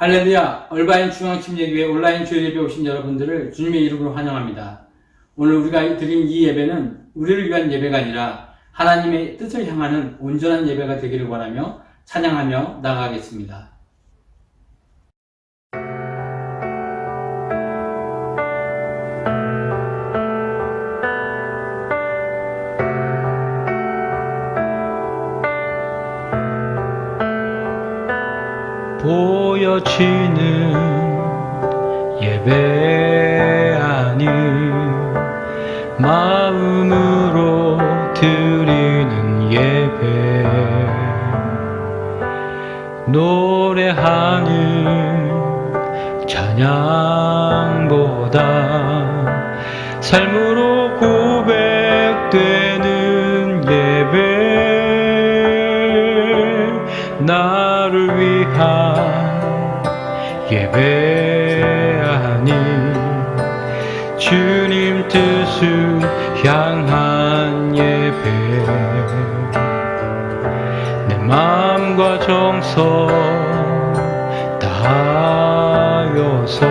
할렐루야! 얼바인 중앙침례교회 온라인 주일 예배 오신 여러분들을 주님의 이름으로 환영합니다. 오늘 우리가 드린 이 예배는 우리를 위한 예배가 아니라 하나님의 뜻을 향하는 온전한 예배가 되기를 원하며 찬양하며 나아가겠습니다. 보여지는 예배 아니 마음으로 드리는 예배 노래하는 찬양보다 삶으로 고백되는 예배 나를 위한 예배 아니 주님 뜻을 향한 예배 내 마음과 정성 다하여서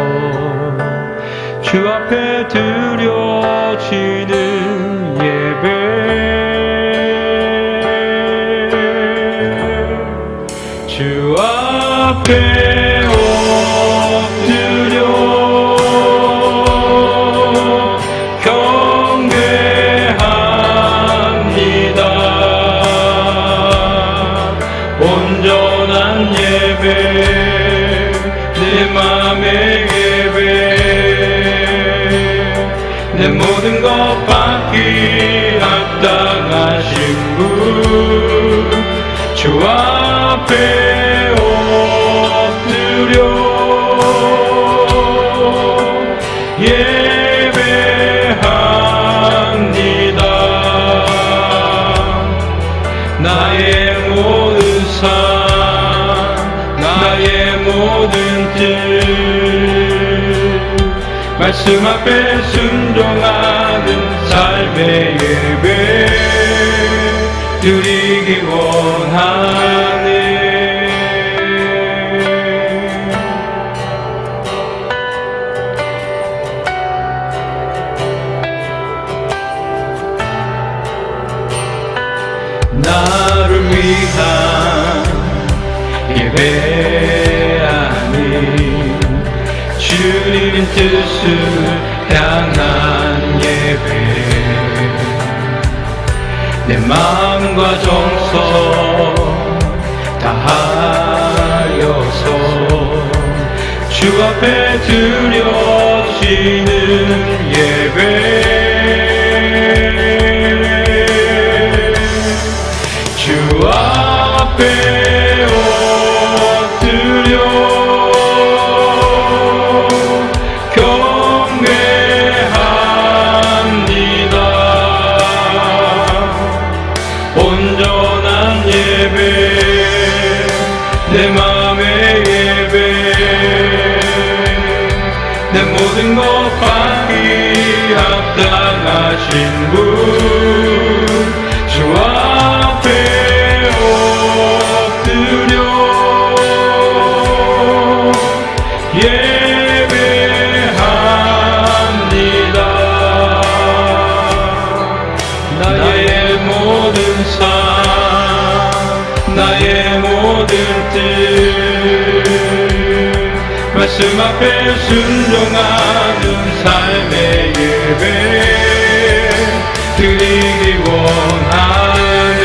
주 앞에 드려지는 예배 주 앞에 엎드려 경배합니다. 온전한 예배 내 맘의 예배 내 모든 것 받기 합당하신 분 주 앞에 엎드려 예배합니다. 나의 모든 삶 나의 모든 뜻 말씀 앞에 순종하는 삶의 예배 드리기 원하네. 나를 위한 예배 아니 주님 뜻을 향한 예배 내 마음과 정성 다하여서 주 앞에 드려지는 예배 주 앞에 엎드려 경배합니다. 온전한 예배 내 맘의 예배 내 모든 것 받기 합당하신 분 주 앞에 엎드려 예배합니다. 나의 모든 삶 나의 모든 뜻 말씀 앞에 순종하는 삶의 예배 드리기 원하네.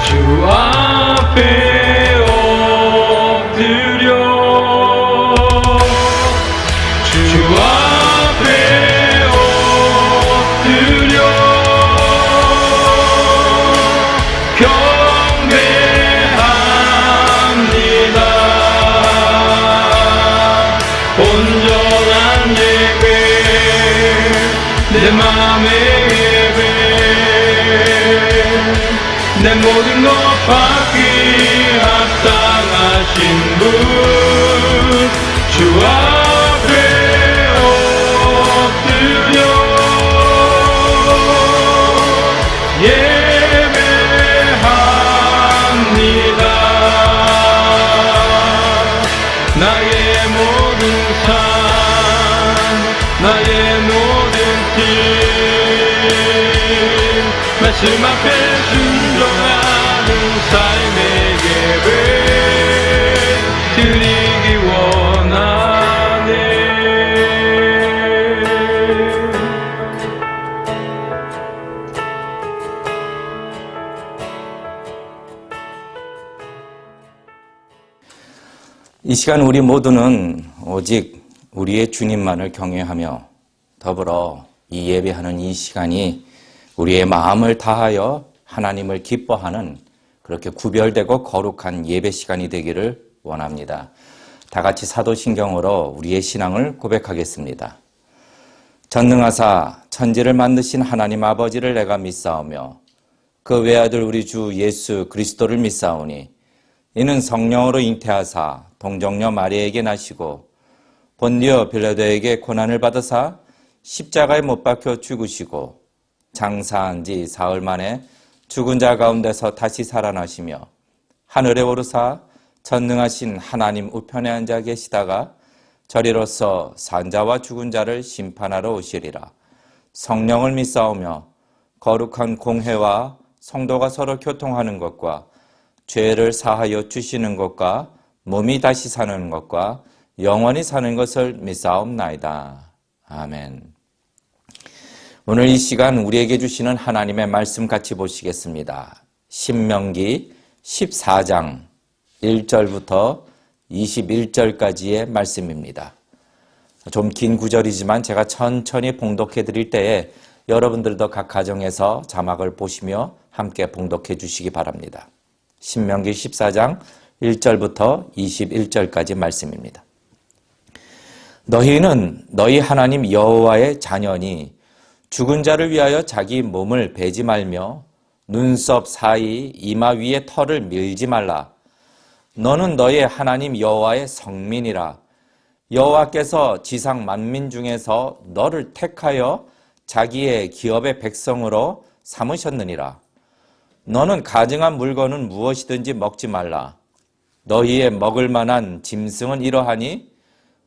주 앞에 엎드려 주 앞에 엎드려 경배합니다. 온전한 예배 내 내 맘의 예배 내 모든 것 받기 합당하신 분 주 앞에 엎드려 예배합니다. 나의 모든 삶 나의 모든 길 말씀 앞에 순종하는 삶의 예배 드리기 원하네. 이 시간 우리 모두는 오직 우리의 주님만을 경외하며 더불어 이 예배하는 이 시간이 우리의 마음을 다하여 하나님을 기뻐하는 그렇게 구별되고 거룩한 예배 시간이 되기를 원합니다. 다 같이 사도신경으로 우리의 신앙을 고백하겠습니다. 전능하사 천지를 만드신 하나님 아버지를 내가 믿사오며 그 외아들 우리 주 예수 그리스도를 믿사오니 이는 성령으로 잉태하사 동정녀 마리아에게 나시고 본디오 빌라도에게 고난을 받으사 십자가에 못 박혀 죽으시고 장사한 지 사흘 만에 죽은 자 가운데서 다시 살아나시며 하늘에 오르사 전능하신 하나님 우편에 앉아 계시다가 저리로서 산자와 죽은 자를 심판하러 오시리라. 성령을 믿사오며 거룩한 공회와 성도가 서로 교통하는 것과 죄를 사하여 주시는 것과 몸이 다시 사는 것과 영원히 사는 것을 믿사옵나이다. 아멘. 오늘 이 시간 우리에게 주시는 하나님의 말씀 같이 보시겠습니다. 신명기 14장 1절부터 21절까지의 말씀입니다. 좀 긴 구절이지만 제가 천천히 봉독해 드릴 때에 여러분들도 각 가정에서 자막을 보시며 함께 봉독해 주시기 바랍니다. 신명기 14장 1절부터 21절까지 말씀입니다. 너희는 너희 하나님 여호와의 자녀니 죽은 자를 위하여 자기 몸을 베지 말며 눈썹 사이 이마 위에 털을 밀지 말라. 너는 너의 하나님 여호와의 성민이라. 여호와께서 지상 만민 중에서 너를 택하여 자기의 기업의 백성으로 삼으셨느니라. 너는 가증한 물건은 무엇이든지 먹지 말라. 너희의 먹을 만한 짐승은 이러하니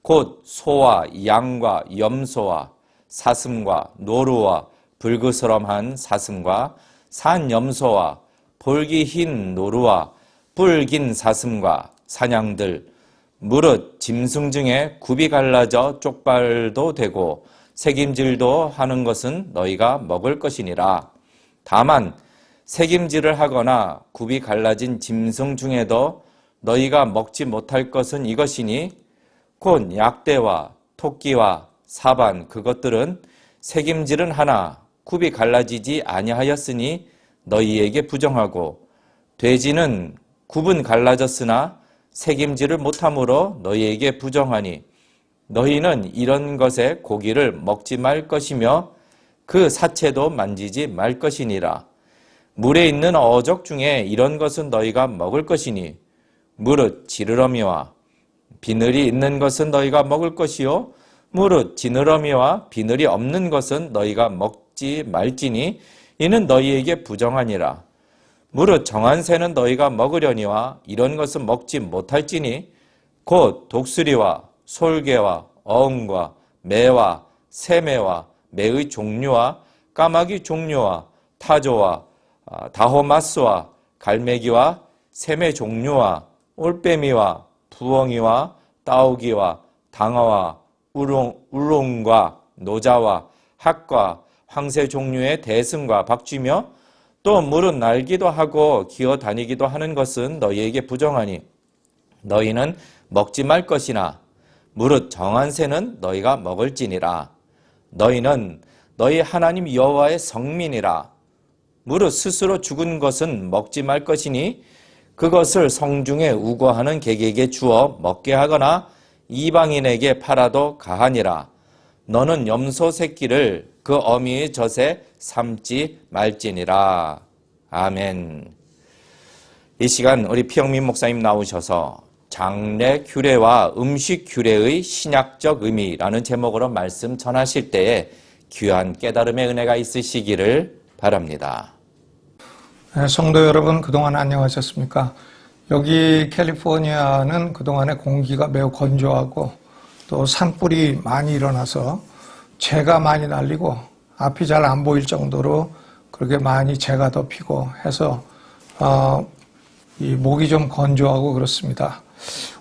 곧 소와 양과 염소와 사슴과 노루와 불그스럼한 사슴과 산 염소와 볼기 흰 노루와 뿔긴 사슴과 사냥들 무릇 짐승 중에 굽이 갈라져 쪽발도 되고 새김질도 하는 것은 너희가 먹을 것이니라. 다만 새김질을 하거나 굽이 갈라진 짐승 중에도 너희가 먹지 못할 것은 이것이니 곧 약대와 토끼와 사반 그것들은 새김질은 하나 굽이 갈라지지 아니하였으니 너희에게 부정하고 돼지는 굽은 갈라졌으나 새김질을 못함으로 너희에게 부정하니 너희는 이런 것의 고기를 먹지 말 것이며 그 사체도 만지지 말 것이니라. 물에 있는 어족 중에 이런 것은 너희가 먹을 것이니 무릇 지느러미와 비늘이 있는 것은 너희가 먹을 것이요 무릇 지느러미와 비늘이 없는 것은 너희가 먹지 말지니 이는 너희에게 부정하니라. 무릇 정한 새는 너희가 먹으려니와 이런 것은 먹지 못할지니 곧 독수리와 솔개와 어흥과 매와 새매와 매의 종류와 까마귀 종류와 타조와 다호마스와 갈매기와 새매 종류와 올빼미와 부엉이와 따오기와 당어와 우롱과 노자와 학과 황새 종류의 대승과 박쥐며 또 물은 날기도 하고 기어다니기도 하는 것은 너희에게 부정하니 너희는 먹지 말 것이나 무릇 정한 새는 너희가 먹을지니라. 너희는 너희 하나님 여호와의 성민이라. 무릇 스스로 죽은 것은 먹지 말 것이니 그것을 성중에 우거하는 객에게 주어 먹게 하거나 이방인에게 팔아도 가하니라. 너는 염소 새끼를 그 어미의 젖에 삼지 말지니라. 아멘. 이 시간 우리 피영민 목사님 나오셔서 장례 규례와 음식 규례의 신약적 의미라는 제목으로 말씀 전하실 때에 귀한 깨달음의 은혜가 있으시기를 바랍니다. 성도 여러분, 그동안 안녕하셨습니까? 여기 캘리포니아는 그동안에 공기가 매우 건조하고 또 산불이 많이 일어나서 재가 많이 날리고 앞이 잘 안 보일 정도로 그렇게 많이 재가 덮이고 해서 이 목이 좀 건조하고 그렇습니다.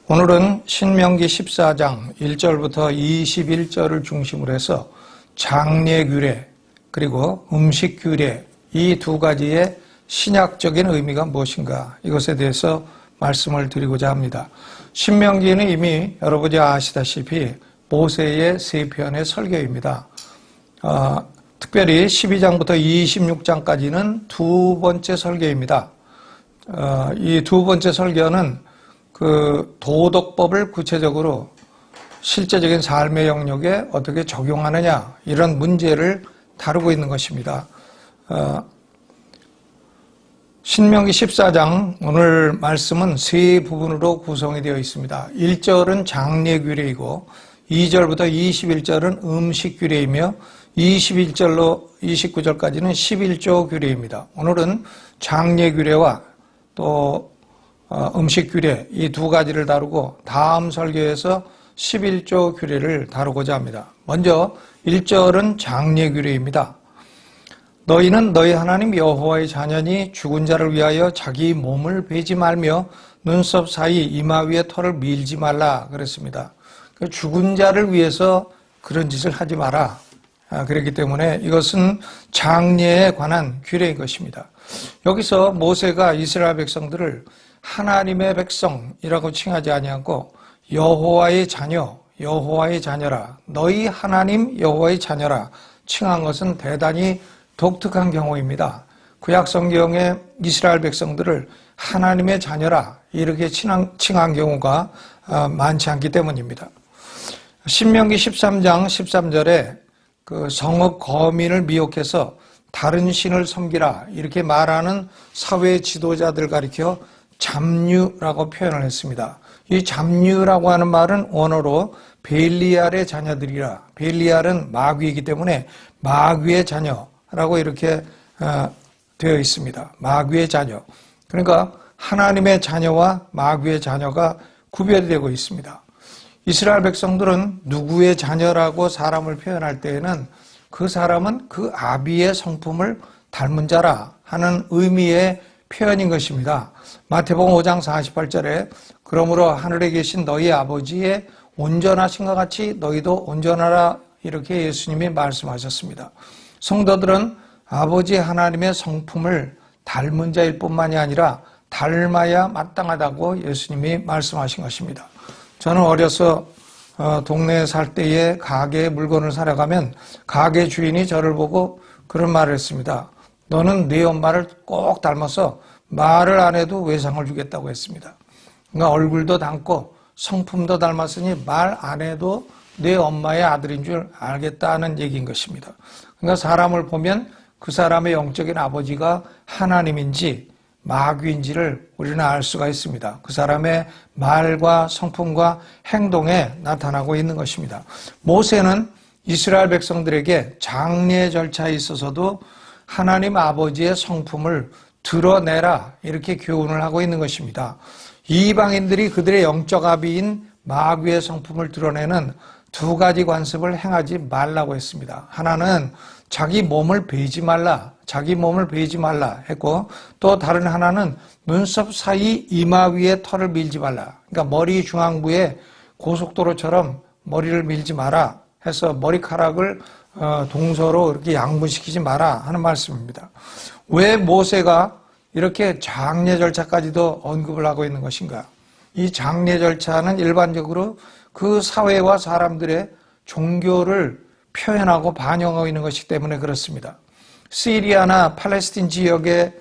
오늘은 신명기 14장 1절부터 21절을 중심으로 해서 장례 규례 그리고 음식 규례 이 두 가지의 신약적인 의미가 무엇인가 이것에 대해서 말씀을 드리고자 합니다. 신명기는 이미 여러분이 아시다시피 모세의 세 편의 설교입니다. 특별히 12장부터 26장까지는 두 번째 설교입니다. 이 두 번째 설교는 그 도덕법을 구체적으로 실제적인 삶의 영역에 어떻게 적용하느냐 이런 문제를 다루고 있는 것입니다. 신명기 14장 오늘 말씀은 세 부분으로 구성이 되어 있습니다. 1절은 장례 규례이고 2절부터 21절은 음식 규례이며 21절로 29절까지는 11조 규례입니다. 오늘은 장례 규례와 또 음식 규례 이 두 가지를 다루고 다음 설교에서 11조 규례를 다루고자 합니다. 먼저 1절은 장례 규례입니다. 너희는 너희 하나님 여호와의 자녀니 죽은 자를 위하여 자기 몸을 베지 말며 눈썹 사이 이마 위에 털을 밀지 말라 그랬습니다. 죽은 자를 위해서 그런 짓을 하지 마라. 그렇기 때문에 이것은 장례에 관한 규례인 것입니다. 여기서 모세가 이스라엘 백성들을 하나님의 백성이라고 칭하지 아니하고 여호와의 자녀, 여호와의 자녀라, 너희 하나님 여호와의 자녀라 칭한 것은 대단히 독특한 경우입니다. 구약 성경에 이스라엘 백성들을 하나님의 자녀라 이렇게 칭한 경우가 많지 않기 때문입니다. 신명기 13장 13절에 그 성읍 거민을 미혹해서 다른 신을 섬기라 이렇게 말하는 사회 지도자들 가리켜 잡류라고 표현을 했습니다. 이 잡류라고 하는 말은 원어로 벨리알의 자녀들이라, 벨리알은 마귀이기 때문에 마귀의 자녀라고 이렇게 되어 있습니다. 마귀의 자녀. 그러니까 하나님의 자녀와 마귀의 자녀가 구별되고 있습니다. 이스라엘 백성들은 누구의 자녀라고 사람을 표현할 때에는 그 사람은 그 아비의 성품을 닮은 자라 하는 의미의 표현인 것입니다. 마태복음 5장 48절에 그러므로 하늘에 계신 너희 아버지의 온전하신것 같이 너희도 온전하라 이렇게 예수님이 말씀하셨습니다. 성도들은 아버지 하나님의 성품을 닮은 자일 뿐만이 아니라 닮아야 마땅하다고 예수님이 말씀하신 것입니다. 저는 어려서 동네에 살 때에 가게에 물건을 사러 가면 가게 주인이 저를 보고 그런 말을 했습니다. 너는 네 엄마를 꼭 닮아서 말을 안 해도 외상을 주겠다고 했습니다. 그러니까 얼굴도 닮고 성품도 닮았으니 말 안 해도 내 엄마의 아들인 줄 알겠다는 얘기인 것입니다. 그러니까 사람을 보면 그 사람의 영적인 아버지가 하나님인지 마귀인지를 우리는 알 수가 있습니다. 그 사람의 말과 성품과 행동에 나타나고 있는 것입니다. 모세는 이스라엘 백성들에게 장례 절차에 있어서도 하나님 아버지의 성품을 드러내라 이렇게 교훈을 하고 있는 것입니다. 이방인들이 그들의 영적 아비인 마귀의 성품을 드러내는 두 가지 관습을 행하지 말라고 했습니다. 하나는 자기 몸을 베지 말라, 자기 몸을 베지 말라 했고 또 다른 하나는 눈썹 사이 이마 위에 털을 밀지 말라. 그러니까 머리 중앙부에 고속도로처럼 머리를 밀지 마라 해서 머리카락을 동서로 이렇게 양분시키지 마라 하는 말씀입니다. 왜 모세가 이렇게 장례 절차까지도 언급을 하고 있는 것인가? 이 장례 절차는 일반적으로 그 사회와 사람들의 종교를 표현하고 반영하고 있는 것이기 때문에 그렇습니다. 시리아나 팔레스틴 지역의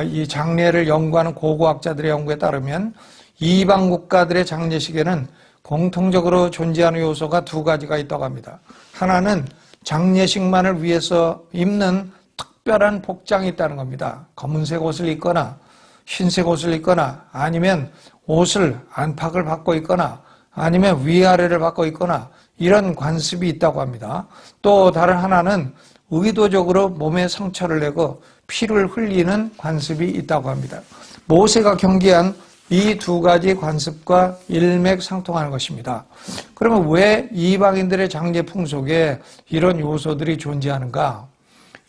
이 장례를 연구하는 고고학자들의 연구에 따르면 이방 국가들의 장례식에는 공통적으로 존재하는 요소가 두 가지가 있다고 합니다. 하나는 장례식만을 위해서 입는 특별한 복장이 있다는 겁니다. 검은색 옷을 입거나 흰색 옷을 입거나 아니면 옷을 안팎을 받고 있거나 아니면 위아래를 받고 있거나 이런 관습이 있다고 합니다. 또 다른 하나는 의도적으로 몸에 상처를 내고 피를 흘리는 관습이 있다고 합니다. 모세가 경계한 이 두 가지 관습과 일맥상통하는 것입니다. 그러면 왜 이방인들의 장례 풍속에 이런 요소들이 존재하는가?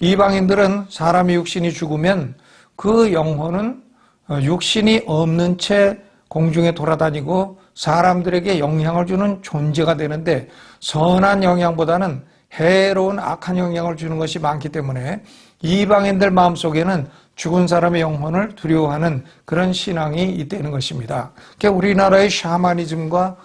이방인들은 사람의 육신이 죽으면 그 영혼은 육신이 없는 채 공중에 돌아다니고 사람들에게 영향을 주는 존재가 되는데 선한 영향보다는 해로운 악한 영향을 주는 것이 많기 때문에 이방인들 마음속에는 죽은 사람의 영혼을 두려워하는 그런 신앙이 있다는 것입니다. 그러니까 우리나라의 샤머니즘과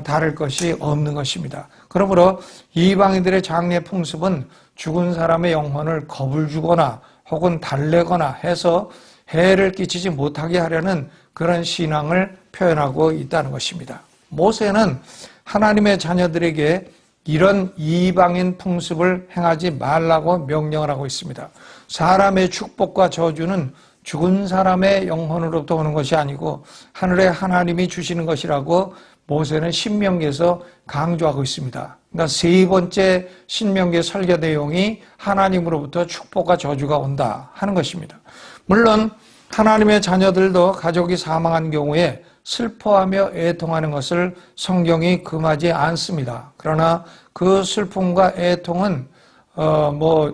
다를 것이 없는 것입니다. 그러므로 이방인들의 장례 풍습은 죽은 사람의 영혼을 겁을 주거나 혹은 달래거나 해서 해를 끼치지 못하게 하려는 그런 신앙을 표현하고 있다는 것입니다. 모세는 하나님의 자녀들에게 이런 이방인 풍습을 행하지 말라고 명령을 하고 있습니다. 사람의 축복과 저주는 죽은 사람의 영혼으로부터 오는 것이 아니고 하늘의 하나님이 주시는 것이라고 모세는 신명기에서 강조하고 있습니다. 그러니까 세 번째 신명기의 설교 내용이 하나님으로부터 축복과 저주가 온다 하는 것입니다. 물론 하나님의 자녀들도 가족이 사망한 경우에 슬퍼하며 애통하는 것을 성경이 금하지 않습니다. 그러나 그 슬픔과 애통은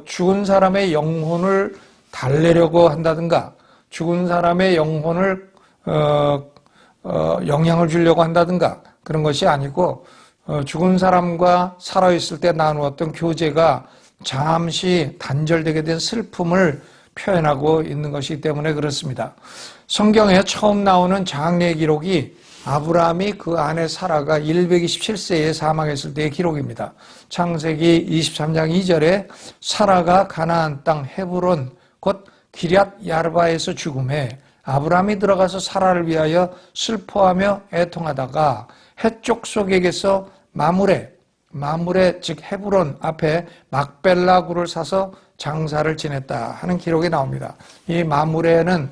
죽은 사람의 영혼을 달래려고 한다든가 죽은 사람의 영혼을 영향을 주려고 한다든가 그런 것이 아니고 죽은 사람과 살아있을 때 나누었던 교제가 잠시 단절되게 된 슬픔을 표현하고 있는 것이기 때문에 그렇습니다. 성경에 처음 나오는 장례 기록이 아브라함이 그 아내 사라가 127세에 사망했을 때의 기록입니다. 창세기 23장 2절에 사라가 가나안 땅 헤브론 곧 기럇 야르바에서 죽음에 아브라함이 들어가서 사라를 위하여 슬퍼하며 애통하다가 해쪽 속에게서 마므레 즉 헤브론 앞에 막벨라 굴을 사서 장사를 지냈다 하는 기록이 나옵니다. 이 마므레는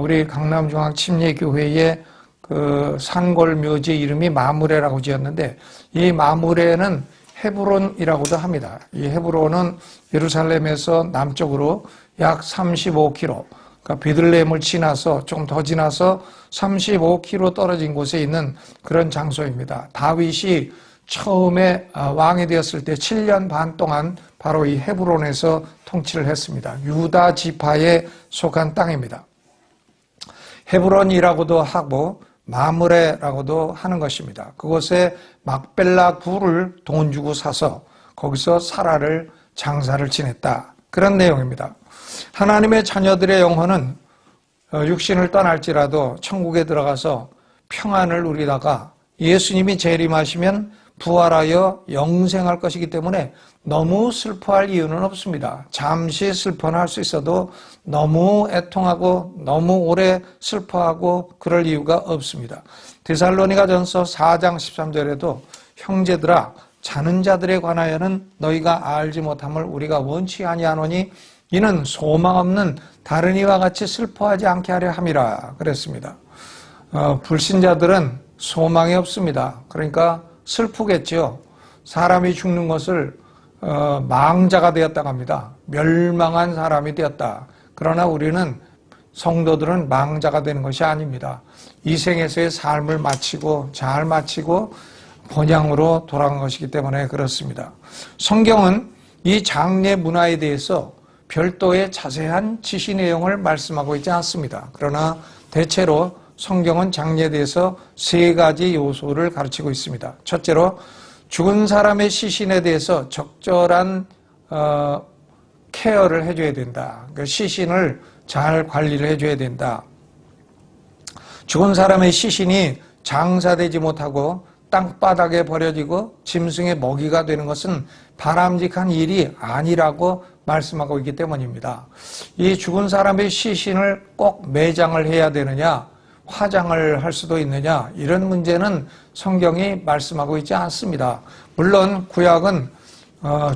우리 강남중앙침례교회의 그 산골 묘지 이름이 마므레라고 지었는데 이 마므레는 헤브론이라고도 합니다. 이 헤브론은 예루살렘에서 남쪽으로 약 35km, 그러니까 베들레헴을 지나서 조금 더 지나서 35km 떨어진 곳에 있는 그런 장소입니다. 다윗이 처음에 왕이 되었을 때 7년 반 동안 바로 이 헤브론에서 통치를 했습니다. 유다 지파에 속한 땅입니다. 헤브론이라고도 하고 마므레라고도 하는 것입니다. 그곳에 막벨라 굴을 돈 주고 사서 거기서 사라를 장사를 지냈다. 그런 내용입니다. 하나님의 자녀들의 영혼은 육신을 떠날지라도 천국에 들어가서 평안을 누리다가 예수님이 재림하시면 부활하여 영생할 것이기 때문에 너무 슬퍼할 이유는 없습니다. 잠시 슬퍼는 할 수 있어도 너무 애통하고 너무 오래 슬퍼하고 그럴 이유가 없습니다. 데살로니가전서 4장 13절에도 형제들아 자는 자들에 관하여는 너희가 알지 못함을 우리가 원치 아니하노니 이는 소망 없는 다른 이와 같이 슬퍼하지 않게 하려 함이라 그랬습니다. 불신자들은 소망이 없습니다. 그러니까 슬프겠죠. 사람이 죽는 것을 망자가 되었다고 합니다. 멸망한 사람이 되었다. 그러나 우리는 성도들은 망자가 되는 것이 아닙니다. 이 생에서의 삶을 마치고 잘 마치고 본향으로 돌아간 것이기 때문에 그렇습니다. 성경은 이 장례 문화에 대해서 별도의 자세한 지시 내용을 말씀하고 있지 않습니다. 그러나 대체로 성경은 장례에 대해서 세 가지 요소를 가르치고 있습니다. 첫째로 죽은 사람의 시신에 대해서 적절한 케어를 해줘야 된다. 그 시신을 잘 관리를 해줘야 된다. 죽은 사람의 시신이 장사되지 못하고 땅바닥에 버려지고 짐승의 먹이가 되는 것은 바람직한 일이 아니라고 말씀하고 있기 때문입니다. 이 죽은 사람의 시신을 꼭 매장을 해야 되느냐, 화장을 할 수도 있느냐, 이런 문제는 성경이 말씀하고 있지 않습니다. 물론 구약은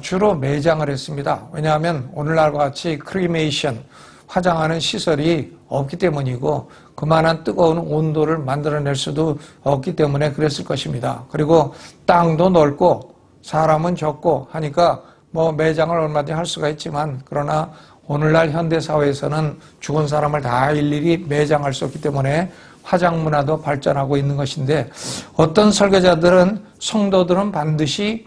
주로 매장을 했습니다. 왜냐하면 오늘날과 같이 크리메이션, 화장하는 시설이 없기 때문이고 그만한 뜨거운 온도를 만들어낼 수도 없기 때문에 그랬을 것입니다. 그리고 땅도 넓고 사람은 적고 하니까 뭐 매장을 얼마든지 할 수가 있지만, 그러나 오늘날 현대사회에서는 죽은 사람을 다 일일이 매장할 수 없기 때문에 화장 문화도 발전하고 있는 것인데, 어떤 설교자들은 성도들은 반드시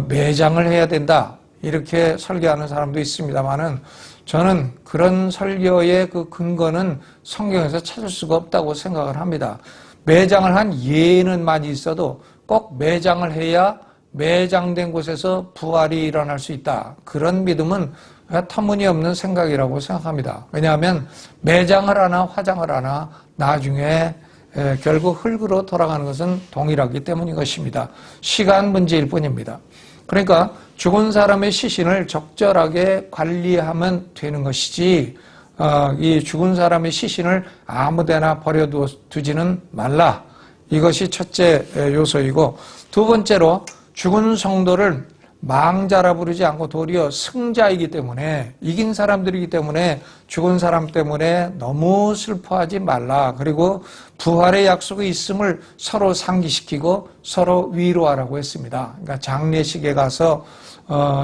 매장을 해야 된다 이렇게 설교하는 사람도 있습니다만은, 저는 그런 설교의 그 근거는 성경에서 찾을 수가 없다고 생각을 합니다. 매장을 한 예는 많이 있어도 꼭 매장을 해야 매장된 곳에서 부활이 일어날 수 있다, 그런 믿음은 터무니없는 생각이라고 생각합니다. 왜냐하면 매장을 하나 화장을 하나 나중에 결국 흙으로 돌아가는 것은 동일하기 때문인 것입니다. 시간 문제일 뿐입니다. 그러니까 죽은 사람의 시신을 적절하게 관리하면 되는 것이지, 이 죽은 사람의 시신을 아무데나 버려두지는 말라. 이것이 첫째 요소이고, 두 번째로 죽은 성도를 망자라 부르지 않고 도리어 승자이기 때문에, 이긴 사람들이기 때문에 죽은 사람 때문에 너무 슬퍼하지 말라. 그리고 부활의 약속이 있음을 서로 상기시키고 서로 위로하라고 했습니다. 그러니까 장례식에 가서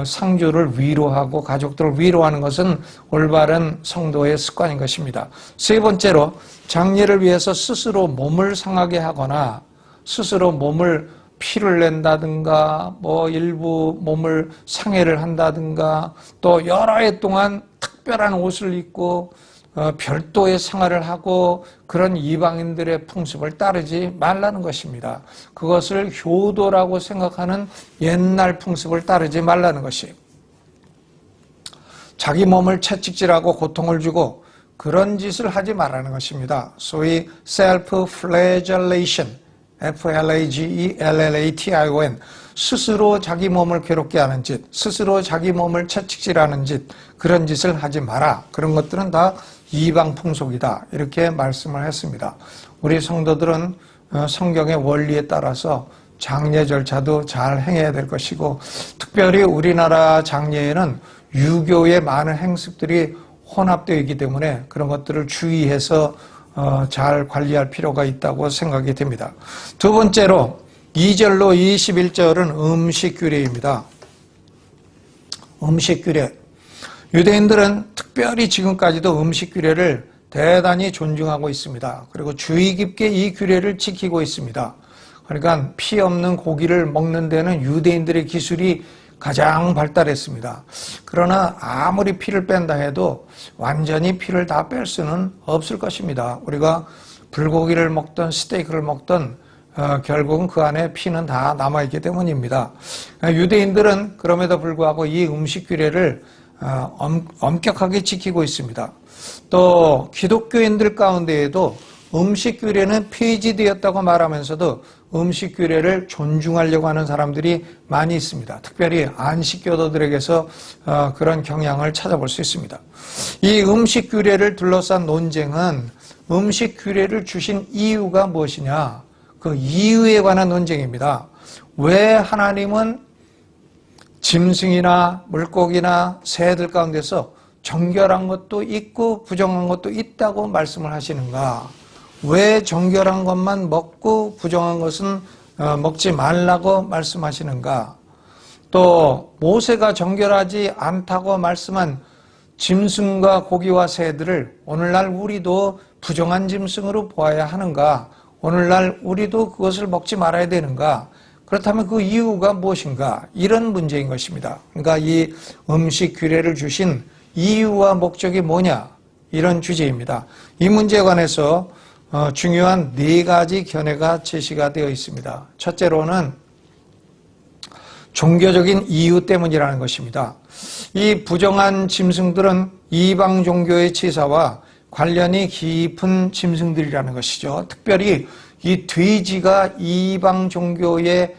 상주를 위로하고 가족들을 위로하는 것은 올바른 성도의 습관인 것입니다. 세 번째로, 장례를 위해서 스스로 몸을 상하게 하거나 스스로 몸을 피를 낸다든가 뭐 일부 몸을 상해를 한다든가 또 여러 해 동안 특별한 옷을 입고 별도의 생활을 하고 그런 이방인들의 풍습을 따르지 말라는 것입니다. 그것을 효도라고 생각하는 옛날 풍습을 따르지 말라는 것이, 자기 몸을 채찍질하고 고통을 주고 그런 짓을 하지 말라는 것입니다. 소위 self-flagellation, flagellation, 스스로 자기 몸을 괴롭게 하는 짓, 스스로 자기 몸을 채찍질하는 짓, 그런 짓을 하지 마라. 그런 것들은 다 이방 풍속이다, 이렇게 말씀을 했습니다. 우리 성도들은 성경의 원리에 따라서 장례 절차도 잘 행해야 될 것이고, 특별히 우리나라 장례에는 유교의 많은 행습들이 혼합되어 있기 때문에 그런 것들을 주의해서 잘 관리할 필요가 있다고 생각이 됩니다. 두 번째로 2절로 21절은 음식규례입니다. 음식규례. 유대인들은 특별히 지금까지도 음식규례를 대단히 존중하고 있습니다. 그리고 주의 깊게 이 규례를 지키고 있습니다. 그러니까 피 없는 고기를 먹는 데는 유대인들의 기술이 가장 발달했습니다. 그러나 아무리 피를 뺀다 해도 완전히 피를 다 뺄 수는 없을 것입니다. 우리가 불고기를 먹던 스테이크를 먹던 결국은 그 안에 피는 다 남아있기 때문입니다. 유대인들은 그럼에도 불구하고 이 음식 규례를 엄격하게 지키고 있습니다. 또 기독교인들 가운데에도 음식 규례는 폐지되었다고 말하면서도 음식 규례를 존중하려고 하는 사람들이 많이 있습니다. 특별히 안식교도들에게서 그런 경향을 찾아볼 수 있습니다. 이 음식 규례를 둘러싼 논쟁은 음식 규례를 주신 이유가 무엇이냐, 그 이유에 관한 논쟁입니다. 왜 하나님은 짐승이나 물고기나 새들 가운데서 정결한 것도 있고 부정한 것도 있다고 말씀을 하시는가? 왜 정결한 것만 먹고 부정한 것은 먹지 말라고 말씀하시는가? 또 모세가 정결하지 않다고 말씀한 짐승과 고기와 새들을 오늘날 우리도 부정한 짐승으로 보아야 하는가? 오늘날 우리도 그것을 먹지 말아야 되는가? 그렇다면 그 이유가 무엇인가? 이런 문제인 것입니다. 그러니까 이 음식 규례를 주신 이유와 목적이 뭐냐? 이런 주제입니다. 이 문제에 관해서 중요한 네 가지 견해가 제시가 되어 있습니다. 첫째로는 종교적인 이유 때문이라는 것입니다. 이 부정한 짐승들은 이방 종교의 제사와 관련이 깊은 짐승들이라는 것이죠. 특별히 이 돼지가 이방 종교의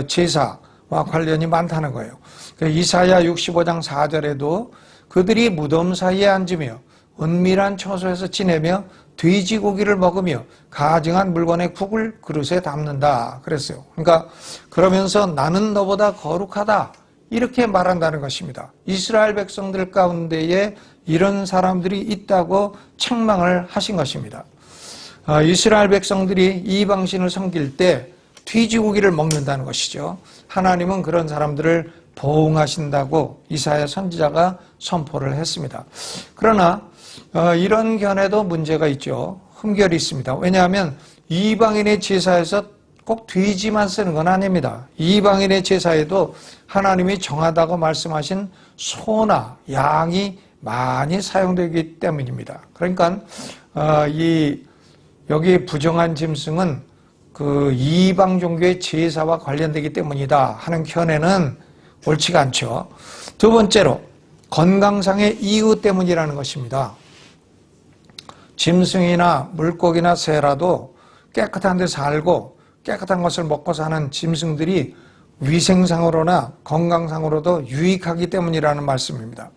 제사와 관련이 많다는 거예요. 이사야 65장 4절에도 그들이 무덤 사이에 앉으며 은밀한 처소에서 지내며 돼지고기를 먹으며 가증한 물건의 국을 그릇에 담는다 그랬어요. 그러니까 그러면서 나는 너보다 거룩하다 이렇게 말한다는 것입니다. 이스라엘 백성들 가운데에 이런 사람들이 있다고 책망을 하신 것입니다. 이스라엘 백성들이 이방신을 섬길 때 돼지고기를 먹는다는 것이죠. 하나님은 그런 사람들을 보응하신다고 이사야 선지자가 선포를 했습니다. 그러나 이런 견해도 문제가 있죠. 흠결이 있습니다. 왜냐하면 이방인의 제사에서 꼭 돼지만 쓰는 건 아닙니다. 이방인의 제사에도 하나님이 정하다고 말씀하신 소나 양이 많이 사용되기 때문입니다. 그러니까 여기 부정한 짐승은 그 이방 종교의 제사와 관련되기 때문이다 하는 견해는 옳지가 않죠. 두 번째로 건강상의 이유 때문이라는 것입니다. 짐승이나 물고기나 새라도 깨끗한 데 살고 깨끗한 것을 먹고 사는 짐승들이 위생상으로나 건강상으로도 유익하기 때문이라는 말씀입니다.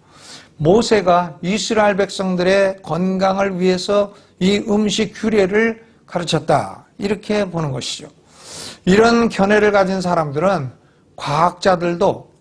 모세가 이스라엘 백성들의 건강을 위해서 이 음식 규례를 가르쳤다 이렇게 보는 것이죠. 이런 견해를 가진 사람들은 과학자들도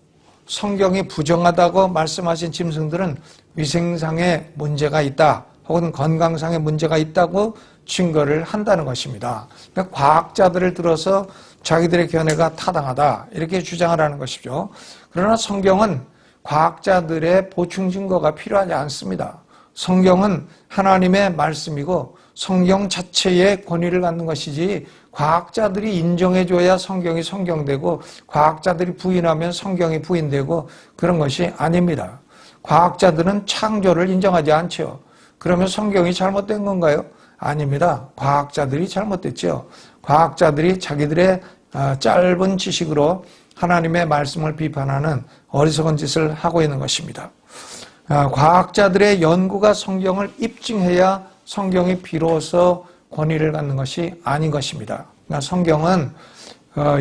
성경이 부정하다고 말씀하신 짐승들은 위생상의 문제가 있다 혹은 건강상의 문제가 있다고 증거를 한다는 것입니다. 그러니까 과학자들을 들어서 자기들의 견해가 타당하다 이렇게 주장을 하는 것이죠. 그러나 성경은 과학자들의 보충 증거가 필요하지 않습니다. 성경은 하나님의 말씀이고 성경 자체의 권위를 갖는 것이지 과학자들이 인정해줘야 성경이 성경되고 과학자들이 부인하면 성경이 부인되고 그런 것이 아닙니다. 과학자들은 창조를 인정하지 않죠. 그러면 성경이 잘못된 건가요? 아닙니다. 과학자들이 잘못됐죠. 과학자들이 자기들의 짧은 지식으로 하나님의 말씀을 비판하는 어리석은 짓을 하고 있는 것입니다. 과학자들의 연구가 성경을 입증해야 성경이 비로소 권위를 갖는 것이 아닌 것입니다. 그러니까 성경은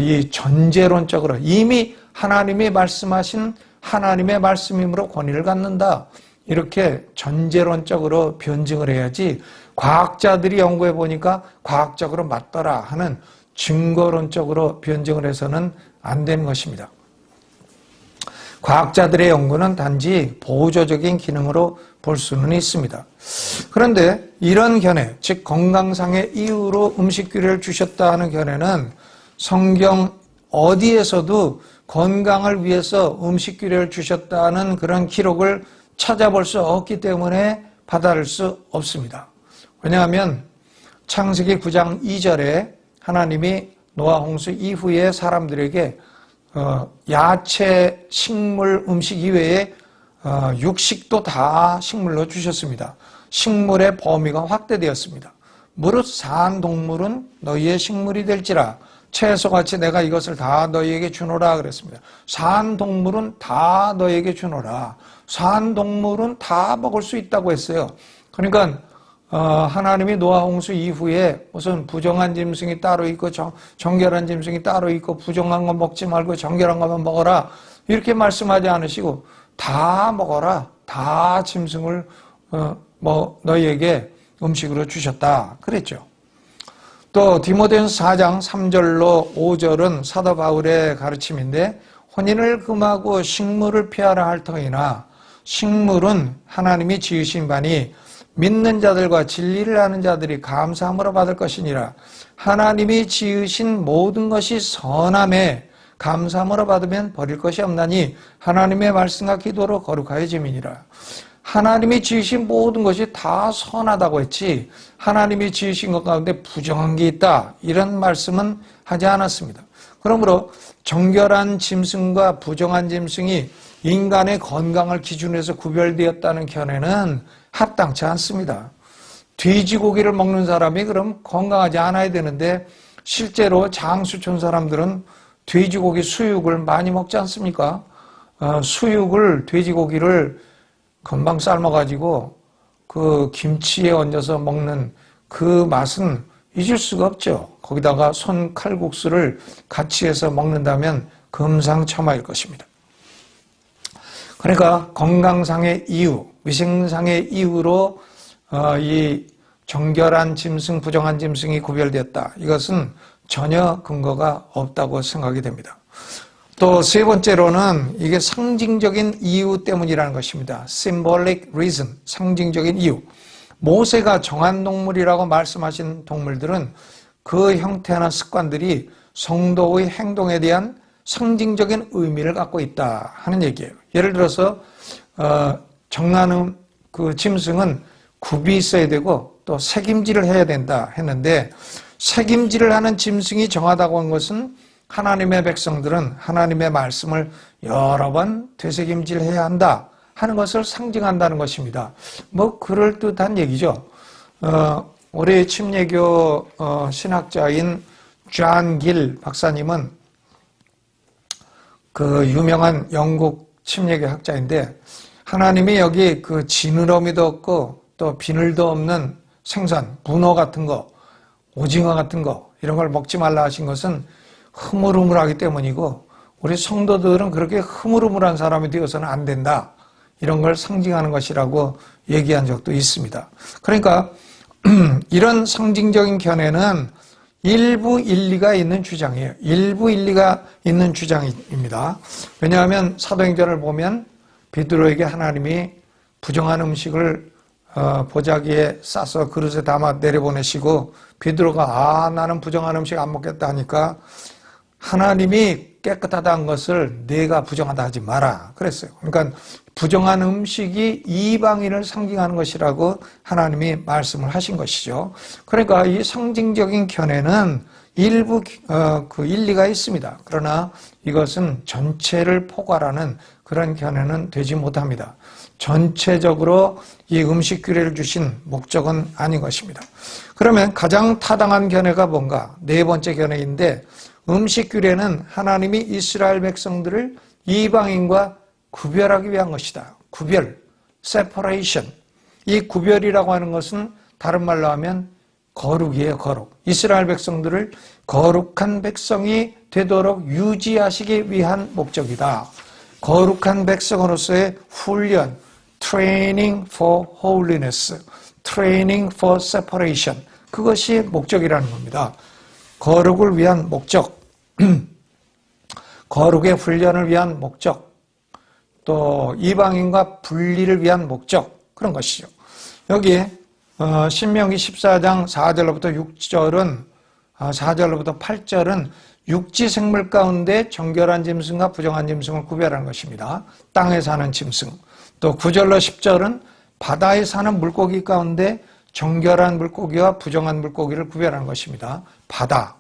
이 전제론적으로 이미 하나님이 말씀하신 하나님의 말씀이므로 권위를 갖는다. 이렇게 전제론적으로 변증을 해야지 과학자들이 연구해 보니까 과학적으로 맞더라 하는 증거론적으로 변증을 해서는 안 되는 것입니다. 과학자들의 연구는 단지 보조적인 기능으로 볼 수는 있습니다. 그런데 이런 견해, 즉 건강상의 이유로 음식 규례를 주셨다 하는 견해는 성경 어디에서도 건강을 위해서 음식 규례를 주셨다는 그런 기록을 찾아볼 수 없기 때문에 받아들일 수 없습니다. 왜냐하면 창세기 9장 2절에 하나님이 노아 홍수 이후에 사람들에게 야채, 식물, 음식 이외에 육식도 다 식물로 주셨습니다. 식물의 범위가 확대되었습니다. 무릇 산 동물은 너희의 식물이 될지라 채소같이 내가 이것을 다 너희에게 주노라 그랬습니다. 산 동물은 다 너희에게 주노라. 산 동물은 다 먹을 수 있다고 했어요. 그러니까 하나님이 노아 홍수 이후에 무슨 부정한 짐승이 따로 있고 정결한 짐승이 따로 있고 부정한 거 먹지 말고 정결한 것만 먹어라 이렇게 말씀하지 않으시고 다 먹어라. 다 짐승을 너희에게 음식으로 주셨다 그랬죠. 또 디모데전서 4장 3절로 5절은 사도 바울의 가르침인데 혼인을 금하고 식물을 피하라 할 터이나 식물은 하나님이 지으신 바니 믿는 자들과 진리를 아는 자들이 감사함으로 받을 것이니라. 하나님이 지으신 모든 것이 선함에 감사함으로 받으면 버릴 것이 없나니 하나님의 말씀과 기도로 거룩하여 짐이니라. 하나님이 지으신 모든 것이 다 선하다고 했지 하나님이 지으신 것 가운데 부정한 게 있다 이런 말씀은 하지 않았습니다. 그러므로 정결한 짐승과 부정한 짐승이 인간의 건강을 기준으로 해서 구별되었다는 견해는 합당치 않습니다. 돼지고기를 먹는 사람이 그럼 건강하지 않아야 되는데 실제로 장수촌 사람들은 돼지고기 수육을 많이 먹지 않습니까? 돼지고기를 금방 삶아가지고 그 김치에 얹어서 먹는 그 맛은 잊을 수가 없죠. 거기다가 손칼국수를 같이 해서 먹는다면 금상첨화일 것입니다. 그러니까 건강상의 이유, 위생상의 이유로 이 정결한 짐승, 부정한 짐승이 구별되었다. 이것은 전혀 근거가 없다고 생각이 됩니다. 또 세 번째로는 이게 상징적인 이유 때문이라는 것입니다. symbolic reason, 상징적인 이유. 모세가 정한 동물이라고 말씀하신 동물들은 그 형태나 습관들이 성도의 행동에 대한 상징적인 의미를 갖고 있다 하는 얘기예요. 예를 들어서 정한 그 짐승은 굽이 있어야 되고 또 새김질을 해야 된다 했는데, 새김질을 하는 짐승이 정하다고 한 것은 하나님의 백성들은 하나님의 말씀을 여러 번 되새김질해야 한다 하는 것을 상징한다는 것입니다. 뭐 그럴듯한 얘기죠. 우리 침례교 신학자인 존 길 박사님은 그 유명한 영국 침례교 학자인데, 하나님이 여기 그 지느러미도 없고 또 비늘도 없는 생선, 문어 같은 거, 오징어 같은 거 이런 걸 먹지 말라 하신 것은 흐물흐물하기 때문이고, 우리 성도들은 그렇게 흐물흐물한 사람이 되어서는 안 된다, 이런 걸 상징하는 것이라고 얘기한 적도 있습니다. 그러니까 이런 상징적인 견해는 일부 일리가 있는 주장이에요. 일부 일리가 있는 주장입니다. 왜냐하면 사도행전을 보면 베드로에게 하나님이 부정한 음식을 보자기에 싸서 그릇에 담아 내려보내시고, 베드로가 나는 부정한 음식 안 먹겠다 하니까 하나님이 깨끗하다는 것을 내가 부정하다 하지 마라 그랬어요. 그러니까 부정한 음식이 이방인을 상징하는 것이라고 하나님이 말씀을 하신 것이죠. 그러니까 이 상징적인 견해는 일부 그 일리가 있습니다. 그러나 이것은 전체를 포괄하는 그런 견해는 되지 못합니다. 전체적으로 이 음식 규례를 주신 목적은 아닌 것입니다. 그러면 가장 타당한 견해가 뭔가? 네 번째 견해인데, 음식 규례는 하나님이 이스라엘 백성들을 이방인과 구별하기 위한 것이다. 구별, separation. 이 구별이라고 하는 것은 다른 말로 하면 거룩이에요, 거룩. 이스라엘 백성들을 거룩한 백성이 되도록 유지하시기 위한 목적이다. 거룩한 백성으로서의 훈련, training for holiness, training for separation. 그것이 목적이라는 겁니다. 거룩을 위한 목적, 거룩의 훈련을 위한 목적, 또 이방인과 분리를 위한 목적, 그런 것이죠. 여기 신명기 14장 4절로부터 6절은 4절로부터 8절은 육지 생물 가운데 정결한 짐승과 부정한 짐승을 구별하는 것입니다. 땅에 사는 짐승. 또 9절로 10절은 바다에 사는 물고기 가운데 정결한 물고기와 부정한 물고기를 구별하는 것입니다. 바다.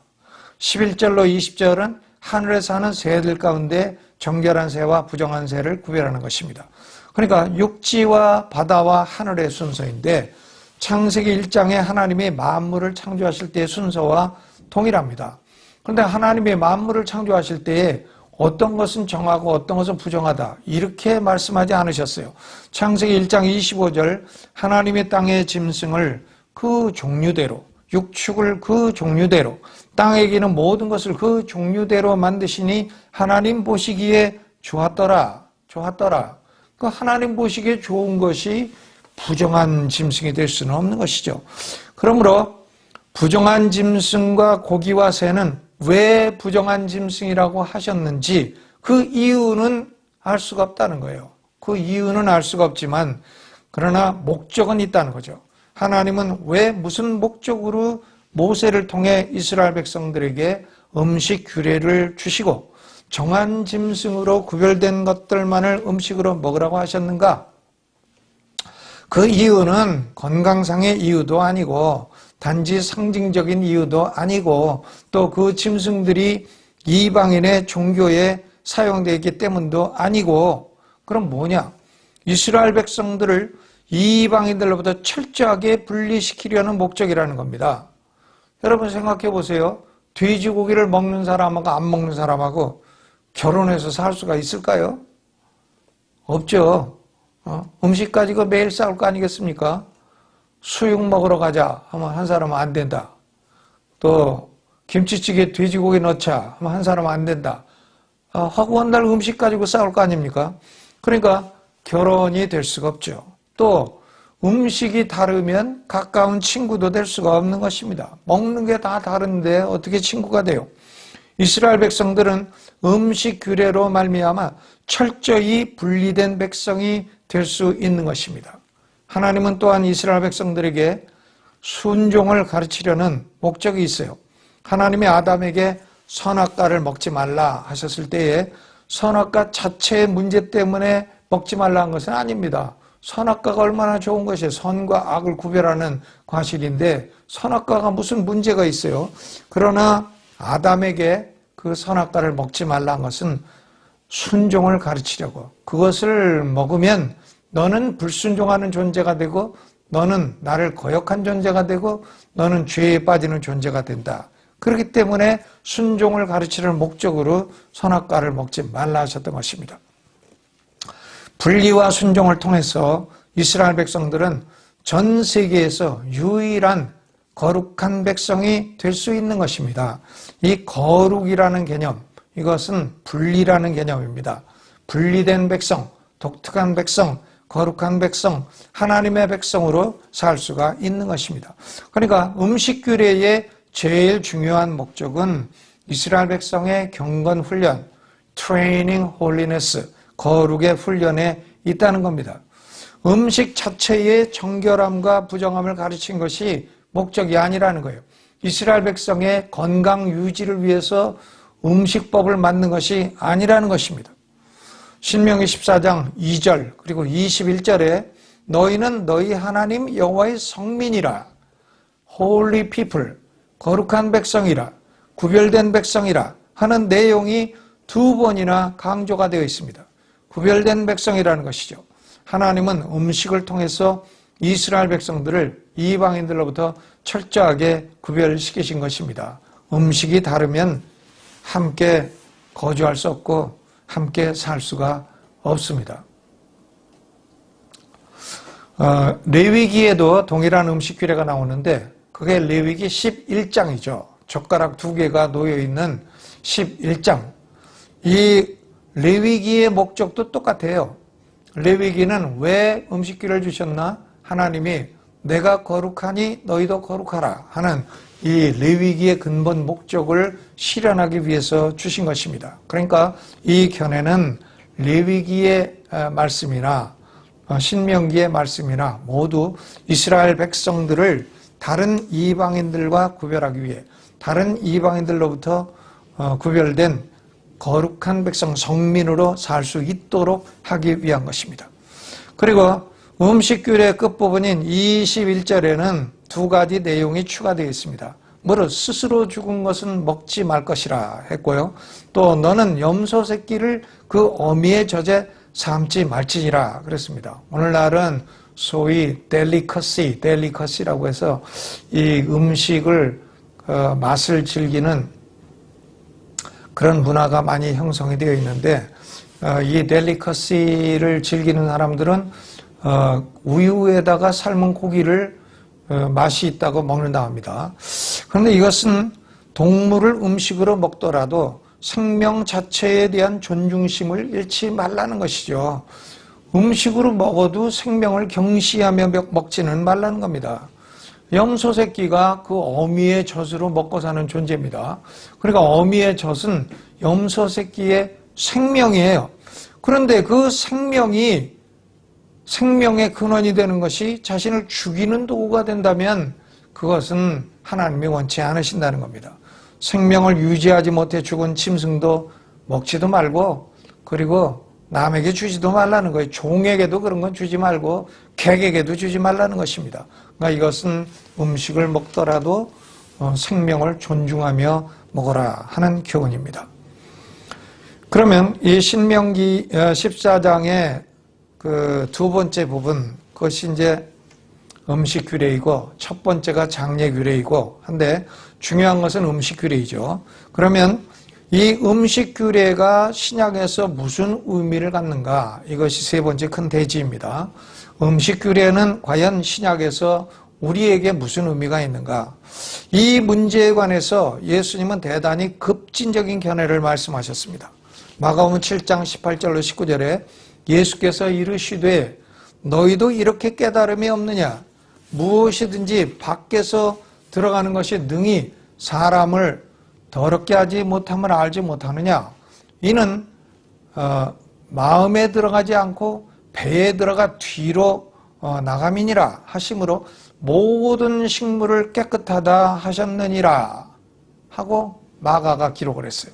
11절로 20절은 하늘에 사는 새들 가운데 정결한 새와 부정한 새를 구별하는 것입니다. 그러니까 육지와 바다와 하늘의 순서인데, 창세기 1장에 하나님이 만물을 창조하실 때의 순서와 동일합니다. 그런데 하나님이 만물을 창조하실 때에 어떤 것은 정하고 어떤 것은 부정하다, 이렇게 말씀하지 않으셨어요. 창세기 1장 25절, 하나님이 땅의 짐승을 그 종류대로, 육축을 그 종류대로, 땅에 기는 모든 것을 그 종류대로 만드시니 하나님 보시기에 좋았더라. 좋았더라. 그 하나님 보시기에 좋은 것이 부정한 짐승이 될 수는 없는 것이죠. 그러므로 부정한 짐승과 고기와 새는 왜 부정한 짐승이라고 하셨는지 그 이유는 알 수가 없다는 거예요. 그 이유는 알 수가 없지만 그러나 목적은 있다는 거죠. 하나님은 왜 무슨 목적으로 모세를 통해 이스라엘 백성들에게 음식 규례를 주시고 정한 짐승으로 구별된 것들만을 음식으로 먹으라고 하셨는가? 그 이유는 건강상의 이유도 아니고 단지 상징적인 이유도 아니고 또 그 짐승들이 이방인의 종교에 사용되기 때문도 아니고, 그럼 뭐냐? 이스라엘 백성들을 이방인들로부터 철저하게 분리시키려는 목적이라는 겁니다. 여러분 생각해 보세요. 돼지고기를 먹는 사람하고 안 먹는 사람하고 결혼해서 살 수가 있을까요? 없죠. 음식 가지고 매일 싸울 거 아니겠습니까? 수육 먹으러 가자 하면 한 사람은 안 된다. 또 김치찌개 돼지고기 넣자 하면 한 사람은 안 된다. 하고 한 날 음식 가지고 싸울 거 아닙니까? 그러니까 결혼이 될 수가 없죠. 또 음식이 다르면 가까운 친구도 될 수가 없는 것입니다. 먹는 게 다 다른데 어떻게 친구가 돼요? 이스라엘 백성들은 음식 규례로 말미암아 철저히 분리된 백성이 될 수 있는 것입니다. 하나님은 또한 이스라엘 백성들에게 순종을 가르치려는 목적이 있어요. 하나님이 아담에게 선악과를 먹지 말라 하셨을 때에 선악과 자체의 문제 때문에 먹지 말라 한 것은 아닙니다. 선악과가 얼마나 좋은 것이에요. 선과 악을 구별하는 과실인데 선악과가 무슨 문제가 있어요. 그러나 아담에게 그 선악과를 먹지 말라 한 것은 순종을 가르치려고, 그것을 먹으면 너는 불순종하는 존재가 되고 너는 나를 거역한 존재가 되고 너는 죄에 빠지는 존재가 된다. 그렇기 때문에 순종을 가르치는 목적으로 선악과를 먹지 말라 하셨던 것입니다. 분리와 순종을 통해서 이스라엘 백성들은 전 세계에서 유일한 거룩한 백성이 될 수 있는 것입니다. 이 거룩이라는 개념, 이것은 분리라는 개념입니다. 분리된 백성, 독특한 백성, 거룩한 백성, 하나님의 백성으로 살 수가 있는 것입니다. 그러니까 음식 규례의 제일 중요한 목적은 이스라엘 백성의 경건 훈련, 트레이닝 홀리네스, 거룩의 훈련에 있다는 겁니다. 음식 자체의 정결함과 부정함을 가르친 것이 목적이 아니라는 거예요. 이스라엘 백성의 건강 유지를 위해서 음식법을 만든 것이 아니라는 것입니다. 신명기 14장 2절 그리고 21절에 너희는 너희 하나님 여호와의 성민이라, holy people, 거룩한 백성이라, 구별된 백성이라 하는 내용이 두 번이나 강조가 되어 있습니다. 구별된 백성이라는 것이죠. 하나님은 음식을 통해서 이스라엘 백성들을 이방인들로부터 철저하게 구별시키신 것입니다. 음식이 다르면 함께 거주할 수 없고 함께 살 수가 없습니다. 레위기에도 동일한 음식 규례가 나오는데 그게 레위기 11장이죠. 젓가락 2개가 놓여있는 11장. 이 레위기의 목적도 똑같아요. 레위기는 왜 음식 규례를 주셨나? 하나님이 내가 거룩하니 너희도 거룩하라 하는 이 레위기의 근본 목적을 실현하기 위해서 주신 것입니다. 그러니까 이 견해는 레위기의 말씀이나 신명기의 말씀이나 모두 이스라엘 백성들을 다른 이방인들과 구별하기 위해, 다른 이방인들로부터 구별된 거룩한 백성, 성민으로 살 수 있도록 하기 위한 것입니다. 그리고 음식규례의 끝부분인 21절에는 두 가지 내용이 추가되어 있습니다. 무릇 스스로 죽은 것은 먹지 말 것이라 했고요. 또 너는 염소 새끼를 그 어미의 젖에 삶지 말지니라 그랬습니다. 오늘날은 소위 델리커시라고 해서 이 음식을 맛을 즐기는 그런 문화가 많이 형성이 되어 있는데 이 델리커시를 즐기는 사람들은 우유에다가 삶은 고기를 맛이 있다고 먹는다 합니다. 그런데 이것은 동물을 음식으로 먹더라도 생명 자체에 대한 존중심을 잃지 말라는 것이죠. 음식으로 먹어도 생명을 경시하며 먹지는 말라는 겁니다. 염소 새끼가 그 어미의 젖으로 먹고 사는 존재입니다. 그러니까 어미의 젖은 염소 새끼의 생명이에요. 그런데 그 생명의 근원이 되는 것이 자신을 죽이는 도구가 된다면 그것은 하나님이 원치 않으신다는 겁니다. 생명을 유지하지 못해 죽은 짐승도 먹지도 말고 그리고 남에게 주지도 말라는 거예요. 종에게도 그런 건 주지 말고 객에게도 주지 말라는 것입니다. 그러니까 이것은 음식을 먹더라도 생명을 존중하며 먹어라 하는 교훈입니다. 그러면 이 신명기 14장의 그 두 번째 부분, 그것이 이제 음식 규례이고 첫 번째가 장례 규례이고 한데 중요한 것은 음식 규례이죠. 그러면 이 음식 규례가 신약에서 무슨 의미를 갖는가? 이것이 세 번째 큰 대지입니다. 음식 규례는 과연 신약에서 우리에게 무슨 의미가 있는가? 이 문제에 관해서 예수님은 대단히 급진적인 견해를 말씀하셨습니다. 마가복음 7장 18절로 19절에 예수께서 이르시되 너희도 이렇게 깨달음이 없느냐? 무엇이든지 밖에서 들어가는 것이 능히 사람을 더럽게 하지 못함을 알지 못하느냐? 이는 마음에 들어가지 않고 배에 들어가 뒤로 나감이니라 하심으로 모든 식물을 깨끗하다 하셨느니라 하고 마가가 기록을 했어요.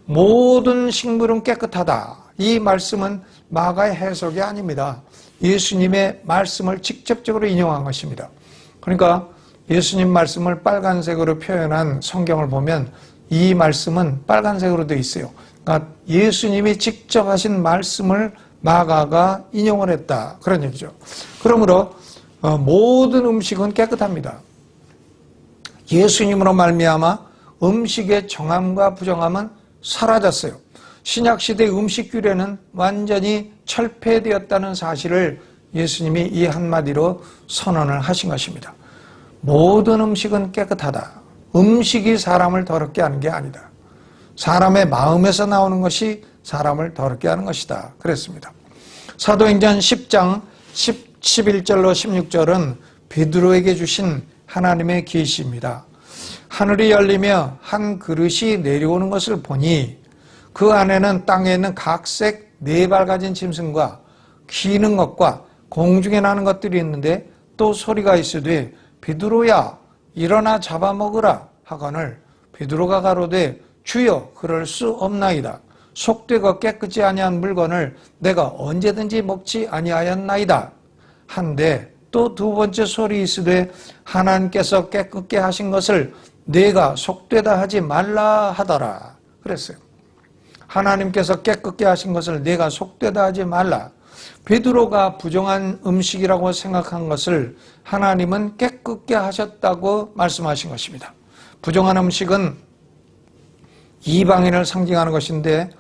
모든 식물은 깨끗하다. 이 말씀은 마가의 해석이 아닙니다. 예수님의 말씀을 직접적으로 인용한 것입니다. 그러니까 예수님 말씀을 빨간색으로 표현한 성경을 보면 이 말씀은 빨간색으로 되어 있어요. 그러니까 예수님이 직접 하신 말씀을 마가가 인용을 했다. 그런 얘기죠. 그러므로 모든 음식은 깨끗합니다. 예수님으로 말미암아 음식의 정함과 부정함은 사라졌어요. 신약시대의 음식 규례는 완전히 철폐되었다는 사실을 예수님이 이 한마디로 선언을 하신 것입니다. 모든 음식은 깨끗하다. 음식이 사람을 더럽게 하는 게 아니다. 사람의 마음에서 나오는 것이 사람을 더럽게 하는 것이다. 그랬습니다. 사도행전 10장 11절로 16절은 베드로에게 주신 하나님의 계시입니다. 하늘이 열리며 한 그릇이 내려오는 것을 보니 그 안에는 땅에 있는 각색 네 발 가진 짐승과 기는 것과 공중에 나는 것들이 있는데 또 소리가 있으되 베드로야 일어나 잡아먹으라 하거늘 베드로가 가로되 주여 그럴 수 없나이다. 속되고 깨끗이 아니한 물건을 내가 언제든지 먹지 아니하였나이다. 한데 또 두 번째 소리 있으되 하나님께서 깨끗게 하신 것을 내가 속되다 하지 말라 하더라. 그랬어요. 하나님께서 깨끗게 하신 것을 내가 속되다 하지 말라. 베드로가 부정한 음식이라고 생각한 것을 하나님은 깨끗게 하셨다고 말씀하신 것입니다. 부정한 음식은 이방인을 상징하는 것인데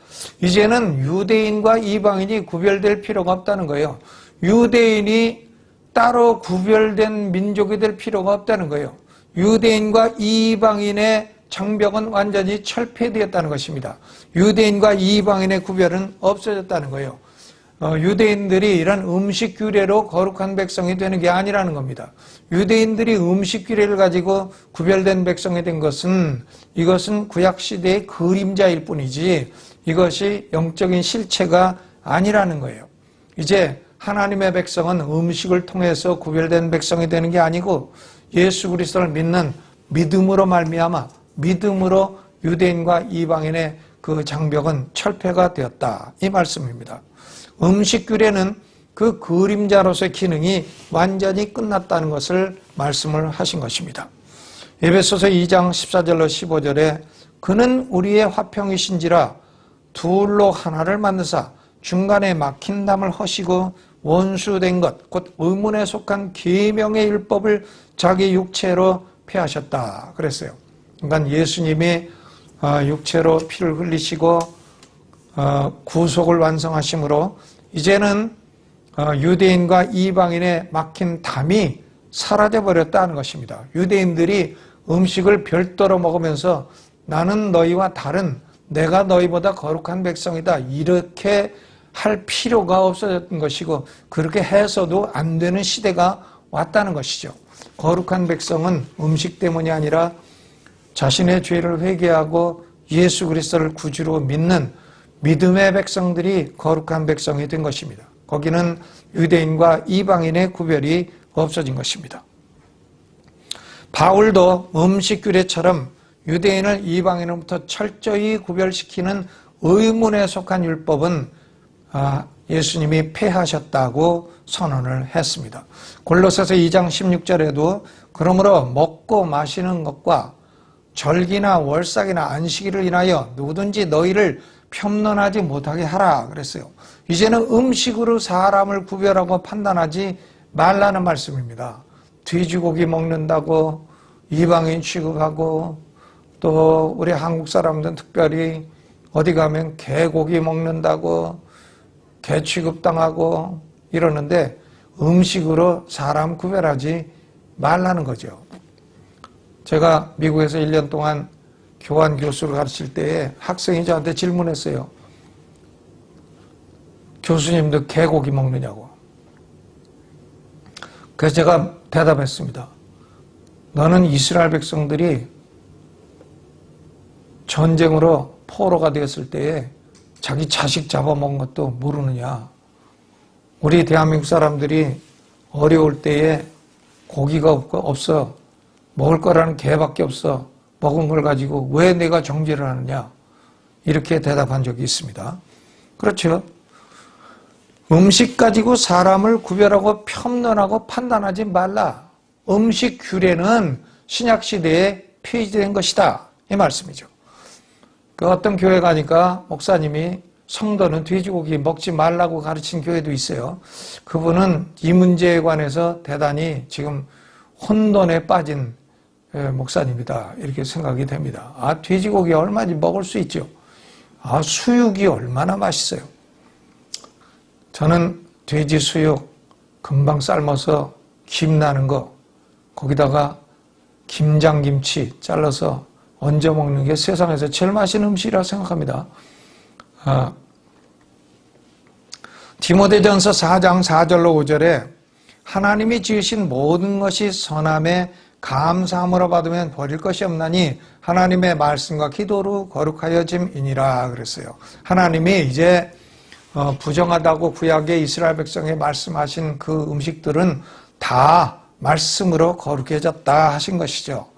이제는 유대인과 이방인이 구별될 필요가 없다는 거예요. 유대인이 따로 구별된 민족이 될 필요가 없다는 거예요. 유대인과 이방인의 장벽은 완전히 철폐되었다는 것입니다. 유대인과 이방인의 구별은 없어졌다는 거예요. 유대인들이 이런 음식 규례로 거룩한 백성이 되는 게 아니라는 겁니다. 유대인들이 음식 규례를 가지고 구별된 백성이 된 것은 이것은 구약시대의 그림자일 뿐이지 이것이 영적인 실체가 아니라는 거예요. 이제 하나님의 백성은 음식을 통해서 구별된 백성이 되는 게 아니고 예수 그리스도를 믿는 믿음으로 말미암아 믿음으로 유대인과 이방인의 그 장벽은 철폐가 되었다. 이 말씀입니다. 음식 규례는 그 그림자로서의 기능이 완전히 끝났다는 것을 말씀을 하신 것입니다. 에베소서 2장 14절로 15절에 그는 우리의 화평이신지라 둘로 하나를 만드사 중간에 막힌 담을 허시고 원수된 것 곧 의문에 속한 계명의 율법을 자기 육체로 폐하셨다 그랬어요. 그러니까 예수님이 육체로 피를 흘리시고 구속을 완성하심으로 이제는 유대인과 이방인의 막힌 담이 사라져버렸다는 것입니다. 유대인들이 음식을 별도로 먹으면서 나는 너희와 다른 내가 너희보다 거룩한 백성이다 이렇게 할 필요가 없어졌던 것이고 그렇게 해서도 안 되는 시대가 왔다는 것이죠. 거룩한 백성은 음식 때문이 아니라 자신의 죄를 회개하고 예수 그리스도를 구주로 믿는 믿음의 백성들이 거룩한 백성이 된 것입니다. 거기는 유대인과 이방인의 구별이 없어진 것입니다. 바울도 음식 규례처럼 유대인을 이방인으로부터 철저히 구별시키는 의문에 속한 율법은 예수님이 폐하셨다고 선언을 했습니다. 골로새서 2장 16절에도 그러므로 먹고 마시는 것과 절기나 월삭이나 안식일을 인하여 누구든지 너희를 편론하지 못하게 하라 그랬어요. 이제는 음식으로 사람을 구별하고 판단하지 말라는 말씀입니다. 돼지고기 먹는다고 이방인 취급하고 또 우리 한국 사람들은 특별히 어디 가면 개고기 먹는다고 개 취급당하고 이러는데 음식으로 사람 구별하지 말라는 거죠. 제가 미국에서 1년 동안 교환 교수를 가르칠 때에 학생이 저한테 질문했어요. 교수님도 개고기 먹느냐고. 그래서 제가 대답했습니다. 너는 이스라엘 백성들이 전쟁으로 포로가 되었을 때에 자기 자식 잡아먹은 것도 모르느냐. 우리 대한민국 사람들이 어려울 때에 고기가 없어. 먹을 거라는 개밖에 없어. 먹은 걸 가지고 왜 내가 정죄를 하느냐. 이렇게 대답한 적이 있습니다. 그렇죠. 음식 가지고 사람을 구별하고 평론하고 판단하지 말라. 음식 규례는 신약시대에 폐지된 것이다. 이 말씀이죠. 그 어떤 교회 가니까 목사님이 성도는 돼지고기 먹지 말라고 가르친 교회도 있어요. 그분은 이 문제에 관해서 대단히 지금 혼돈에 빠진 목사님이다. 이렇게 생각이 됩니다. 아, 돼지고기 얼마든지 먹을 수 있죠. 아, 수육이 얼마나 맛있어요. 저는 돼지 수육 금방 삶아서 김 나는 거, 거기다가 김장김치 잘라서 얹어 먹는 게 세상에서 제일 맛있는 음식이라고 생각합니다. 디모데전서 4장 4절로 5절에 하나님이 지으신 모든 것이 선함에 감사함으로 받으면 버릴 것이 없나니 하나님의 말씀과 기도로 거룩하여짐이니라 그랬어요. 하나님이 이제 부정하다고 구약의 이스라엘 백성에 말씀하신 그 음식들은 다 말씀으로 거룩해졌다 하신 것이죠.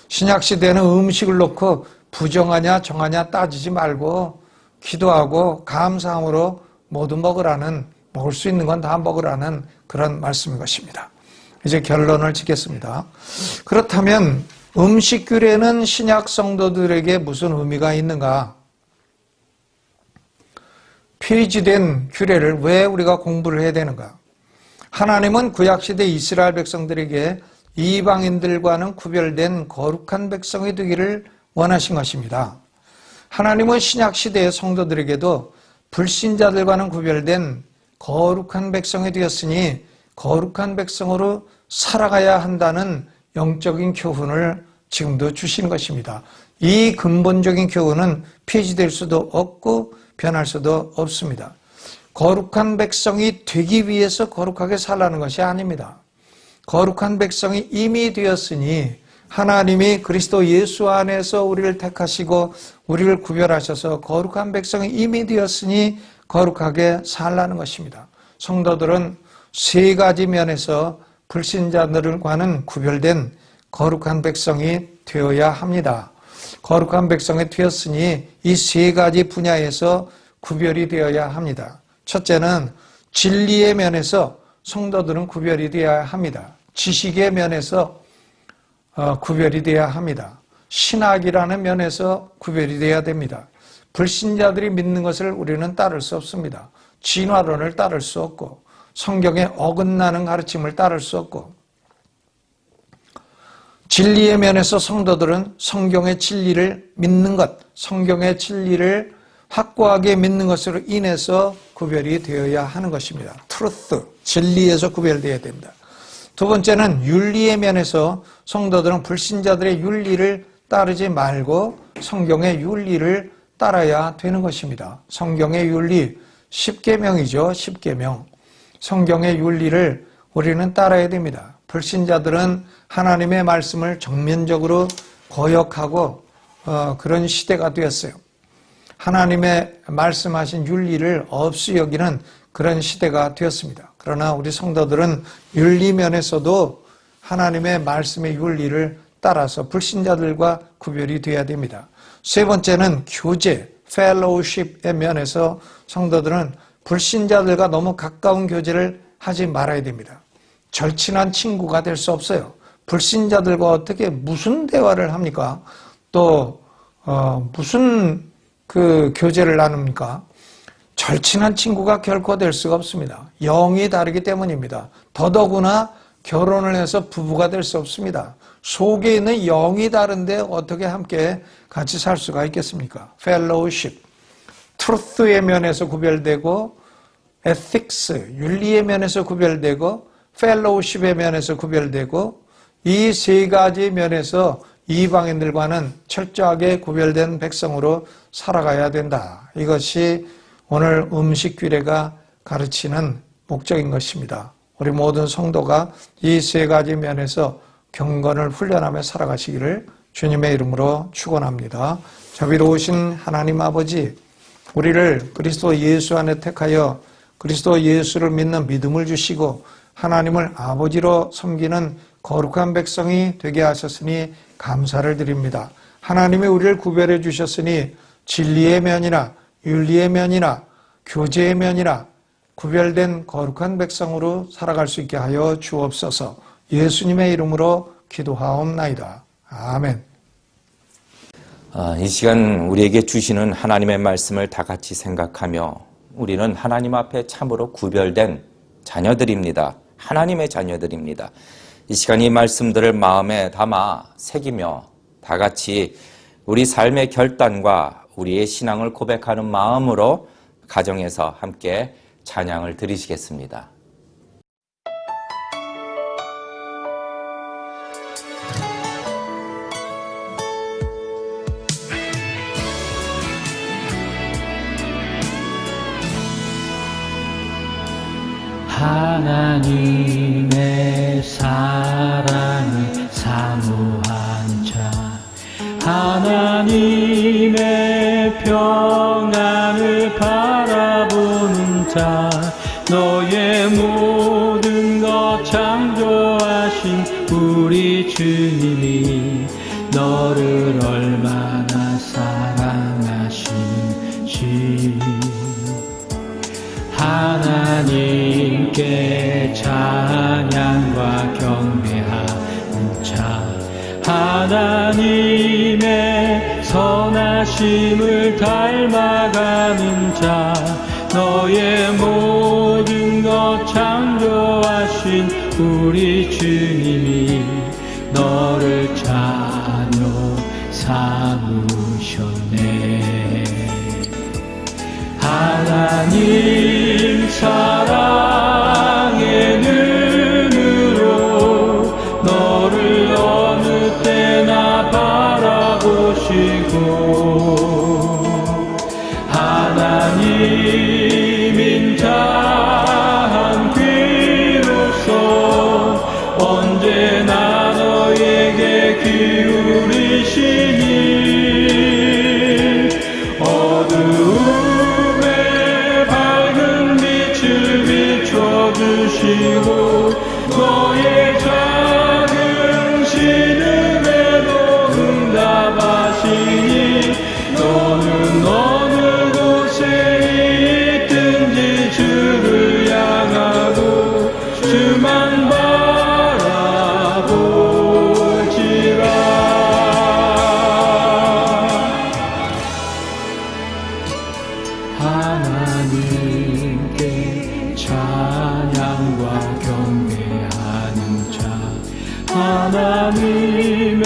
신약시대는 음식을 놓고 부정하냐 정하냐 따지지 말고 기도하고 감사함으로 모두 먹을 수 있는 건 다 먹으라는 그런 말씀인 것입니다. 이제 결론을 짓겠습니다. 그렇다면 음식 규례는 신약 성도들에게 무슨 의미가 있는가? 폐지된 규례를 왜 우리가 공부를 해야 되는가? 하나님은 구약시대 이스라엘 백성들에게 이방인들과는 구별된 거룩한 백성이 되기를 원하신 것입니다. 하나님은 신약시대의 성도들에게도 불신자들과는 구별된 거룩한 백성이 되었으니 거룩한 백성으로 살아가야 한다는 영적인 교훈을 지금도 주시는 것입니다. 이 근본적인 교훈은 폐지될 수도 없고 변할 수도 없습니다. 거룩한 백성이 되기 위해서 거룩하게 살라는 것이 아닙니다. 거룩한 백성이 이미 되었으니 하나님이 그리스도 예수 안에서 우리를 택하시고 우리를 구별하셔서 거룩한 백성이 이미 되었으니 거룩하게 살라는 것입니다. 성도들은 세 가지 면에서 불신자들과는 구별된 거룩한 백성이 되어야 합니다. 거룩한 백성이 되었으니 이 세 가지 분야에서 구별이 되어야 합니다. 첫째는 진리의 면에서 성도들은 구별이 되어야 합니다. 지식의 면에서 구별이 되어야 합니다. 신학이라는 면에서 구별이 되어야 됩니다. 불신자들이 믿는 것을 우리는 따를 수 없습니다. 진화론을 따를 수 없고 성경에 어긋나는 가르침을 따를 수 없고 진리의 면에서 성도들은 성경의 진리를 믿는 것, 성경의 진리를 확고하게 믿는 것으로 인해서 구별이 되어야 하는 것입니다. truth, 진리에서 구별되어야 됩니다. 두 번째는 윤리의 면에서 성도들은 불신자들의 윤리를 따르지 말고 성경의 윤리를 따라야 되는 것입니다. 성경의 윤리, 10계명이죠. 10계명. 성경의 윤리를 우리는 따라야 됩니다. 불신자들은 하나님의 말씀을 정면적으로 거역하고 그런 시대가 되었어요. 하나님의 말씀하신 윤리를 없이 여기는 그런 시대가 되었습니다. 그러나 우리 성도들은 윤리면에서도 하나님의 말씀의 윤리를 따라서 불신자들과 구별이 되어야 됩니다. 세 번째는 교제, fellowship의 면에서 성도들은 불신자들과 너무 가까운 교제를 하지 말아야 됩니다. 절친한 친구가 될 수 없어요. 불신자들과 어떻게 무슨 대화를 합니까? 또 무슨 그 교제를 나눕니까? 절친한 친구가 결코 될 수가 없습니다. 영이 다르기 때문입니다. 더더구나 결혼을 해서 부부가 될 수 없습니다. 속에 있는 영이 다른데 어떻게 함께 같이 살 수가 있겠습니까? fellowship, truth의 면에서 구별되고 ethics, 윤리의 면에서 구별되고 fellowship의 면에서 구별되고 이 세 가지 면에서 이방인들과는 철저하게 구별된 백성으로 살아가야 된다. 이것이 오늘 음식 규례가 가르치는 목적인 것입니다. 우리 모든 성도가 이 세 가지 면에서 경건을 훈련하며 살아가시기를 주님의 이름으로 축원합니다. 자비로우신 하나님 아버지, 우리를 그리스도 예수 안에 택하여 그리스도 예수를 믿는 믿음을 주시고 하나님을 아버지로 섬기는 거룩한 백성이 되게 하셨으니 감사를 드립니다. 하나님이 우리를 구별해 주셨으니 진리의 면이나 윤리의 면이나 교제의 면이나 구별된 거룩한 백성으로 살아갈 수 있게 하여 주옵소서. 예수님의 이름으로 기도하옵나이다. 아멘. 이 시간 우리에게 주시는 하나님의 말씀을 다 같이 생각하며 우리는 하나님 앞에 참으로 구별된 자녀들입니다. 하나님의 자녀들입니다. 이 시간 이 말씀들을 마음에 담아 새기며 다 같이 우리 삶의 결단과 우리의 신앙을 고백하는 마음으로 가정에서 함께 찬양을 드리시겠습니다. 하나님의 사랑이 사모한 자, 하나님의 평안을 바라보는 자, 너의 모든 것 창조하신 우리 주님이 너를 얼마나 사랑하시는지 하나님께 찬양과 경배하는 자, 하나님의 선하심을 닮아가는 자, 너의 모든 것 창조하신 우리 주님이 너를 자녀 삼으셨네. 하나님 사랑의 눈으로 너를 어느 때나 바라보시고 하나님 인자한 귀로서 언제나 너에게 기울이시니 주시고 너의 작은 신음에도 응답하시니 너는 어느 곳에 있든지 주를 향하고 주만 바라볼지라. 하나님께 찬양과 경배하는 자, 하나님의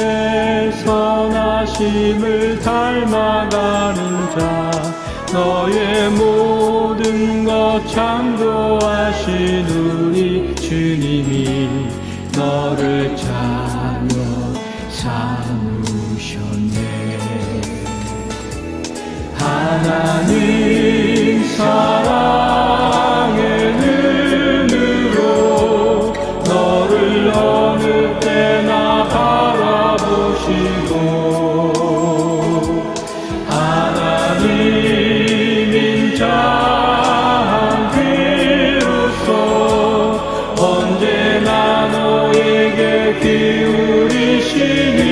선하심을 닮아가는 자, 너의 모든 것 창조하신 우리 주님이 너를 자녀 삼으셨네. 하나님 사랑의 눈으로 너를 어느 때나 바라보시고 하나님 인자한 귀로서 언제나 너에게 기울이시니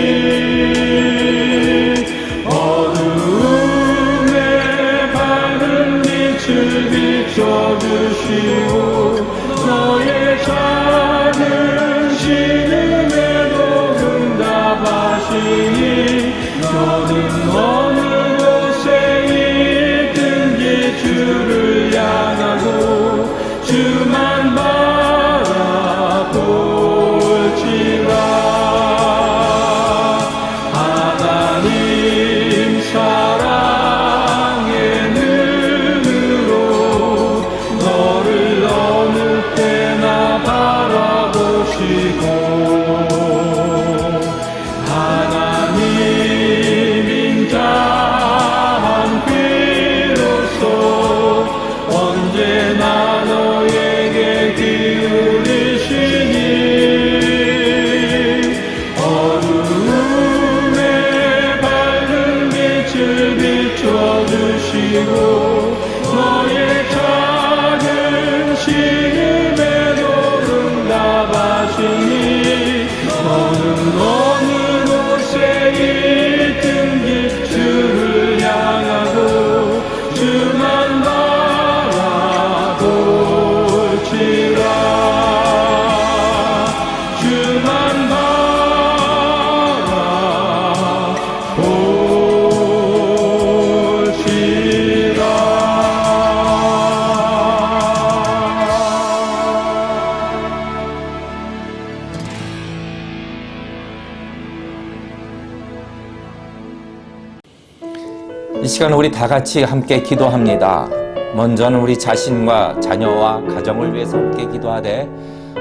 비춰주시고 너의 작은 신음에도 응답하시니 너는 어느 곳에 있든지 주를 향하고 주만 바라볼지라. 하나님 사랑의 눈으로 너를 어느 때나 바라 너의 작은 시름에도 응답하시니 너는 어느 곳에 있든 주를 향하고 주만 바라볼지라 주만 이 시간 우리 다 같이 함께 기도합니다. 먼저는 우리 자신과 자녀와 가정을 위해서 함께 기도하되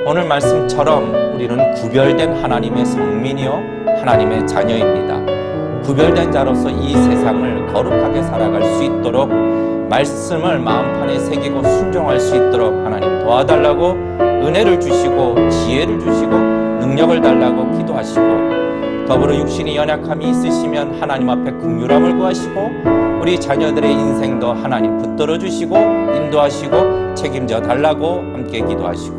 오늘 말씀처럼 우리는 구별된 하나님의 성민이요 하나님의 자녀입니다. 구별된 자로서 이 세상을 거룩하게 살아갈 수 있도록 말씀을 마음판에 새기고 순종할 수 있도록 하나님 도와달라고 은혜를 주시고 지혜를 주시고 능력을 달라고 기도하시고 더불어 육신이 연약함이 있으시면 하나님 앞에 긍휼함을 구하시고 우리 자녀들의 인생도 하나님 붙들어 주시고 인도하시고 책임져 달라고 함께 기도하시고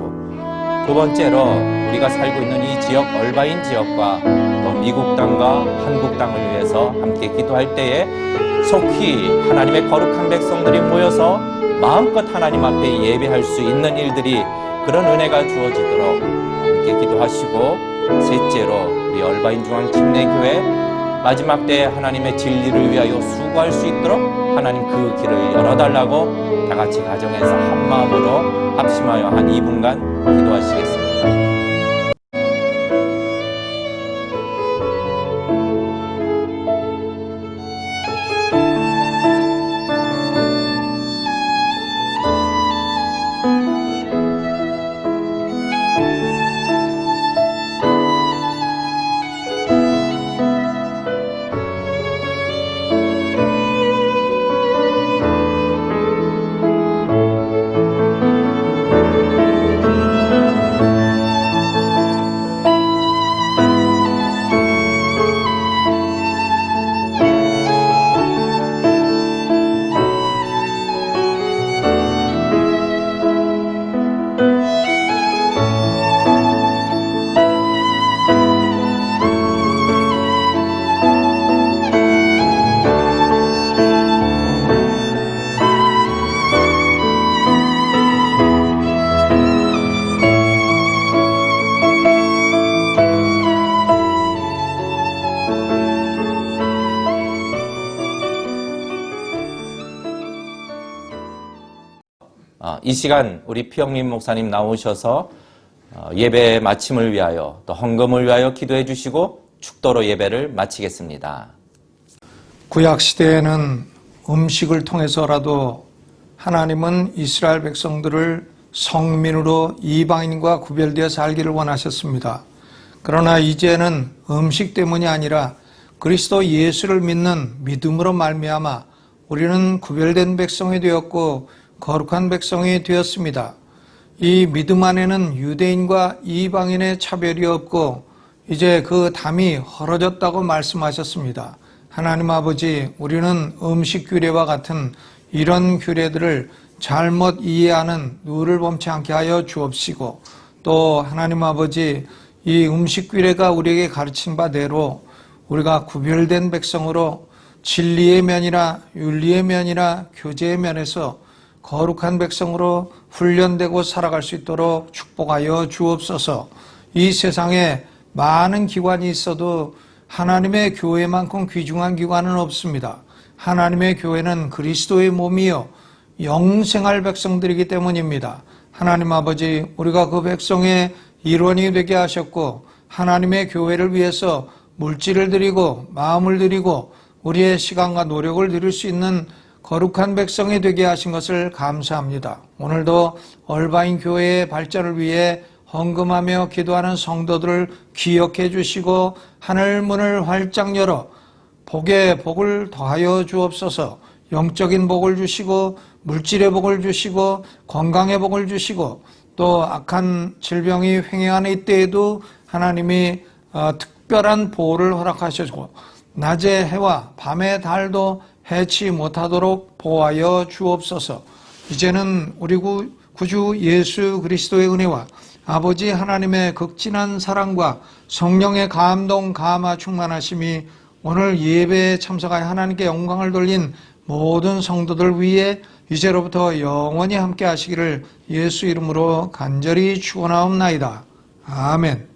두 번째로 우리가 살고 있는 이 지역 얼바인 지역과 또 미국 땅과 한국 땅을 위해서 함께 기도할 때에 속히 하나님의 거룩한 백성들이 모여서 마음껏 하나님 앞에 예배할 수 있는 일들이 그런 은혜가 주어지도록 함께 기도하시고 셋째로 우리 얼바인 중앙 침례교회 마지막 때에 하나님의 진리를 위하여 수고할 수 있도록 하나님 그 길을 열어달라고 다 같이 가정에서 한 마음으로 합심하여 한 2분간 기도하시겠습니다. 이 시간 우리 피영민 목사님 나오셔서 예배 마침을 위하여 또 헌금을 위하여 기도해 주시고 축도로 예배를 마치겠습니다. 구약 시대에는 음식을 통해서라도 하나님은 이스라엘 백성들을 성민으로 이방인과 구별되어 살기를 원하셨습니다. 그러나 이제는 음식 때문이 아니라 그리스도 예수를 믿는 믿음으로 말미암아 우리는 구별된 백성이 되었고 거룩한 백성이 되었습니다. 이 믿음 안에는 유대인과 이방인의 차별이 없고 이제 그 담이 헐어졌다고 말씀하셨습니다. 하나님 아버지, 우리는 음식 규례와 같은 이런 규례들을 잘못 이해하는 누를 범치 않게 하여 주옵시고 또 하나님 아버지, 이 음식 규례가 우리에게 가르친 바대로 우리가 구별된 백성으로 진리의 면이나 윤리의 면이나 교제의 면에서 거룩한 백성으로 훈련되고 살아갈 수 있도록 축복하여 주옵소서. 이 세상에 많은 기관이 있어도 하나님의 교회만큼 귀중한 기관은 없습니다. 하나님의 교회는 그리스도의 몸이요 영생할 백성들이기 때문입니다. 하나님 아버지, 우리가 그 백성의 일원이 되게 하셨고 하나님의 교회를 위해서 물질을 드리고 마음을 드리고 우리의 시간과 노력을 드릴 수 있는 거룩한 백성이 되게 하신 것을 감사합니다. 오늘도 얼바인 교회의 발전을 위해 헌금하며 기도하는 성도들을 기억해 주시고 하늘 문을 활짝 열어 복에 복을 더하여 주옵소서. 영적인 복을 주시고 물질의 복을 주시고 건강의 복을 주시고 또 악한 질병이 횡행하는 이때에도 하나님이 특별한 보호를 허락하시고 낮의 해와 밤의 달도 해치 못하도록 보호하여 주옵소서. 이제는 우리 구주 예수 그리스도의 은혜와 아버지 하나님의 극진한 사랑과 성령의 감동 감화 충만하심이 오늘 예배에 참석하여 하나님께 영광을 돌린 모든 성도들 위해 이제로부터 영원히 함께 하시기를 예수 이름으로 간절히 축원하옵나이다. 아멘.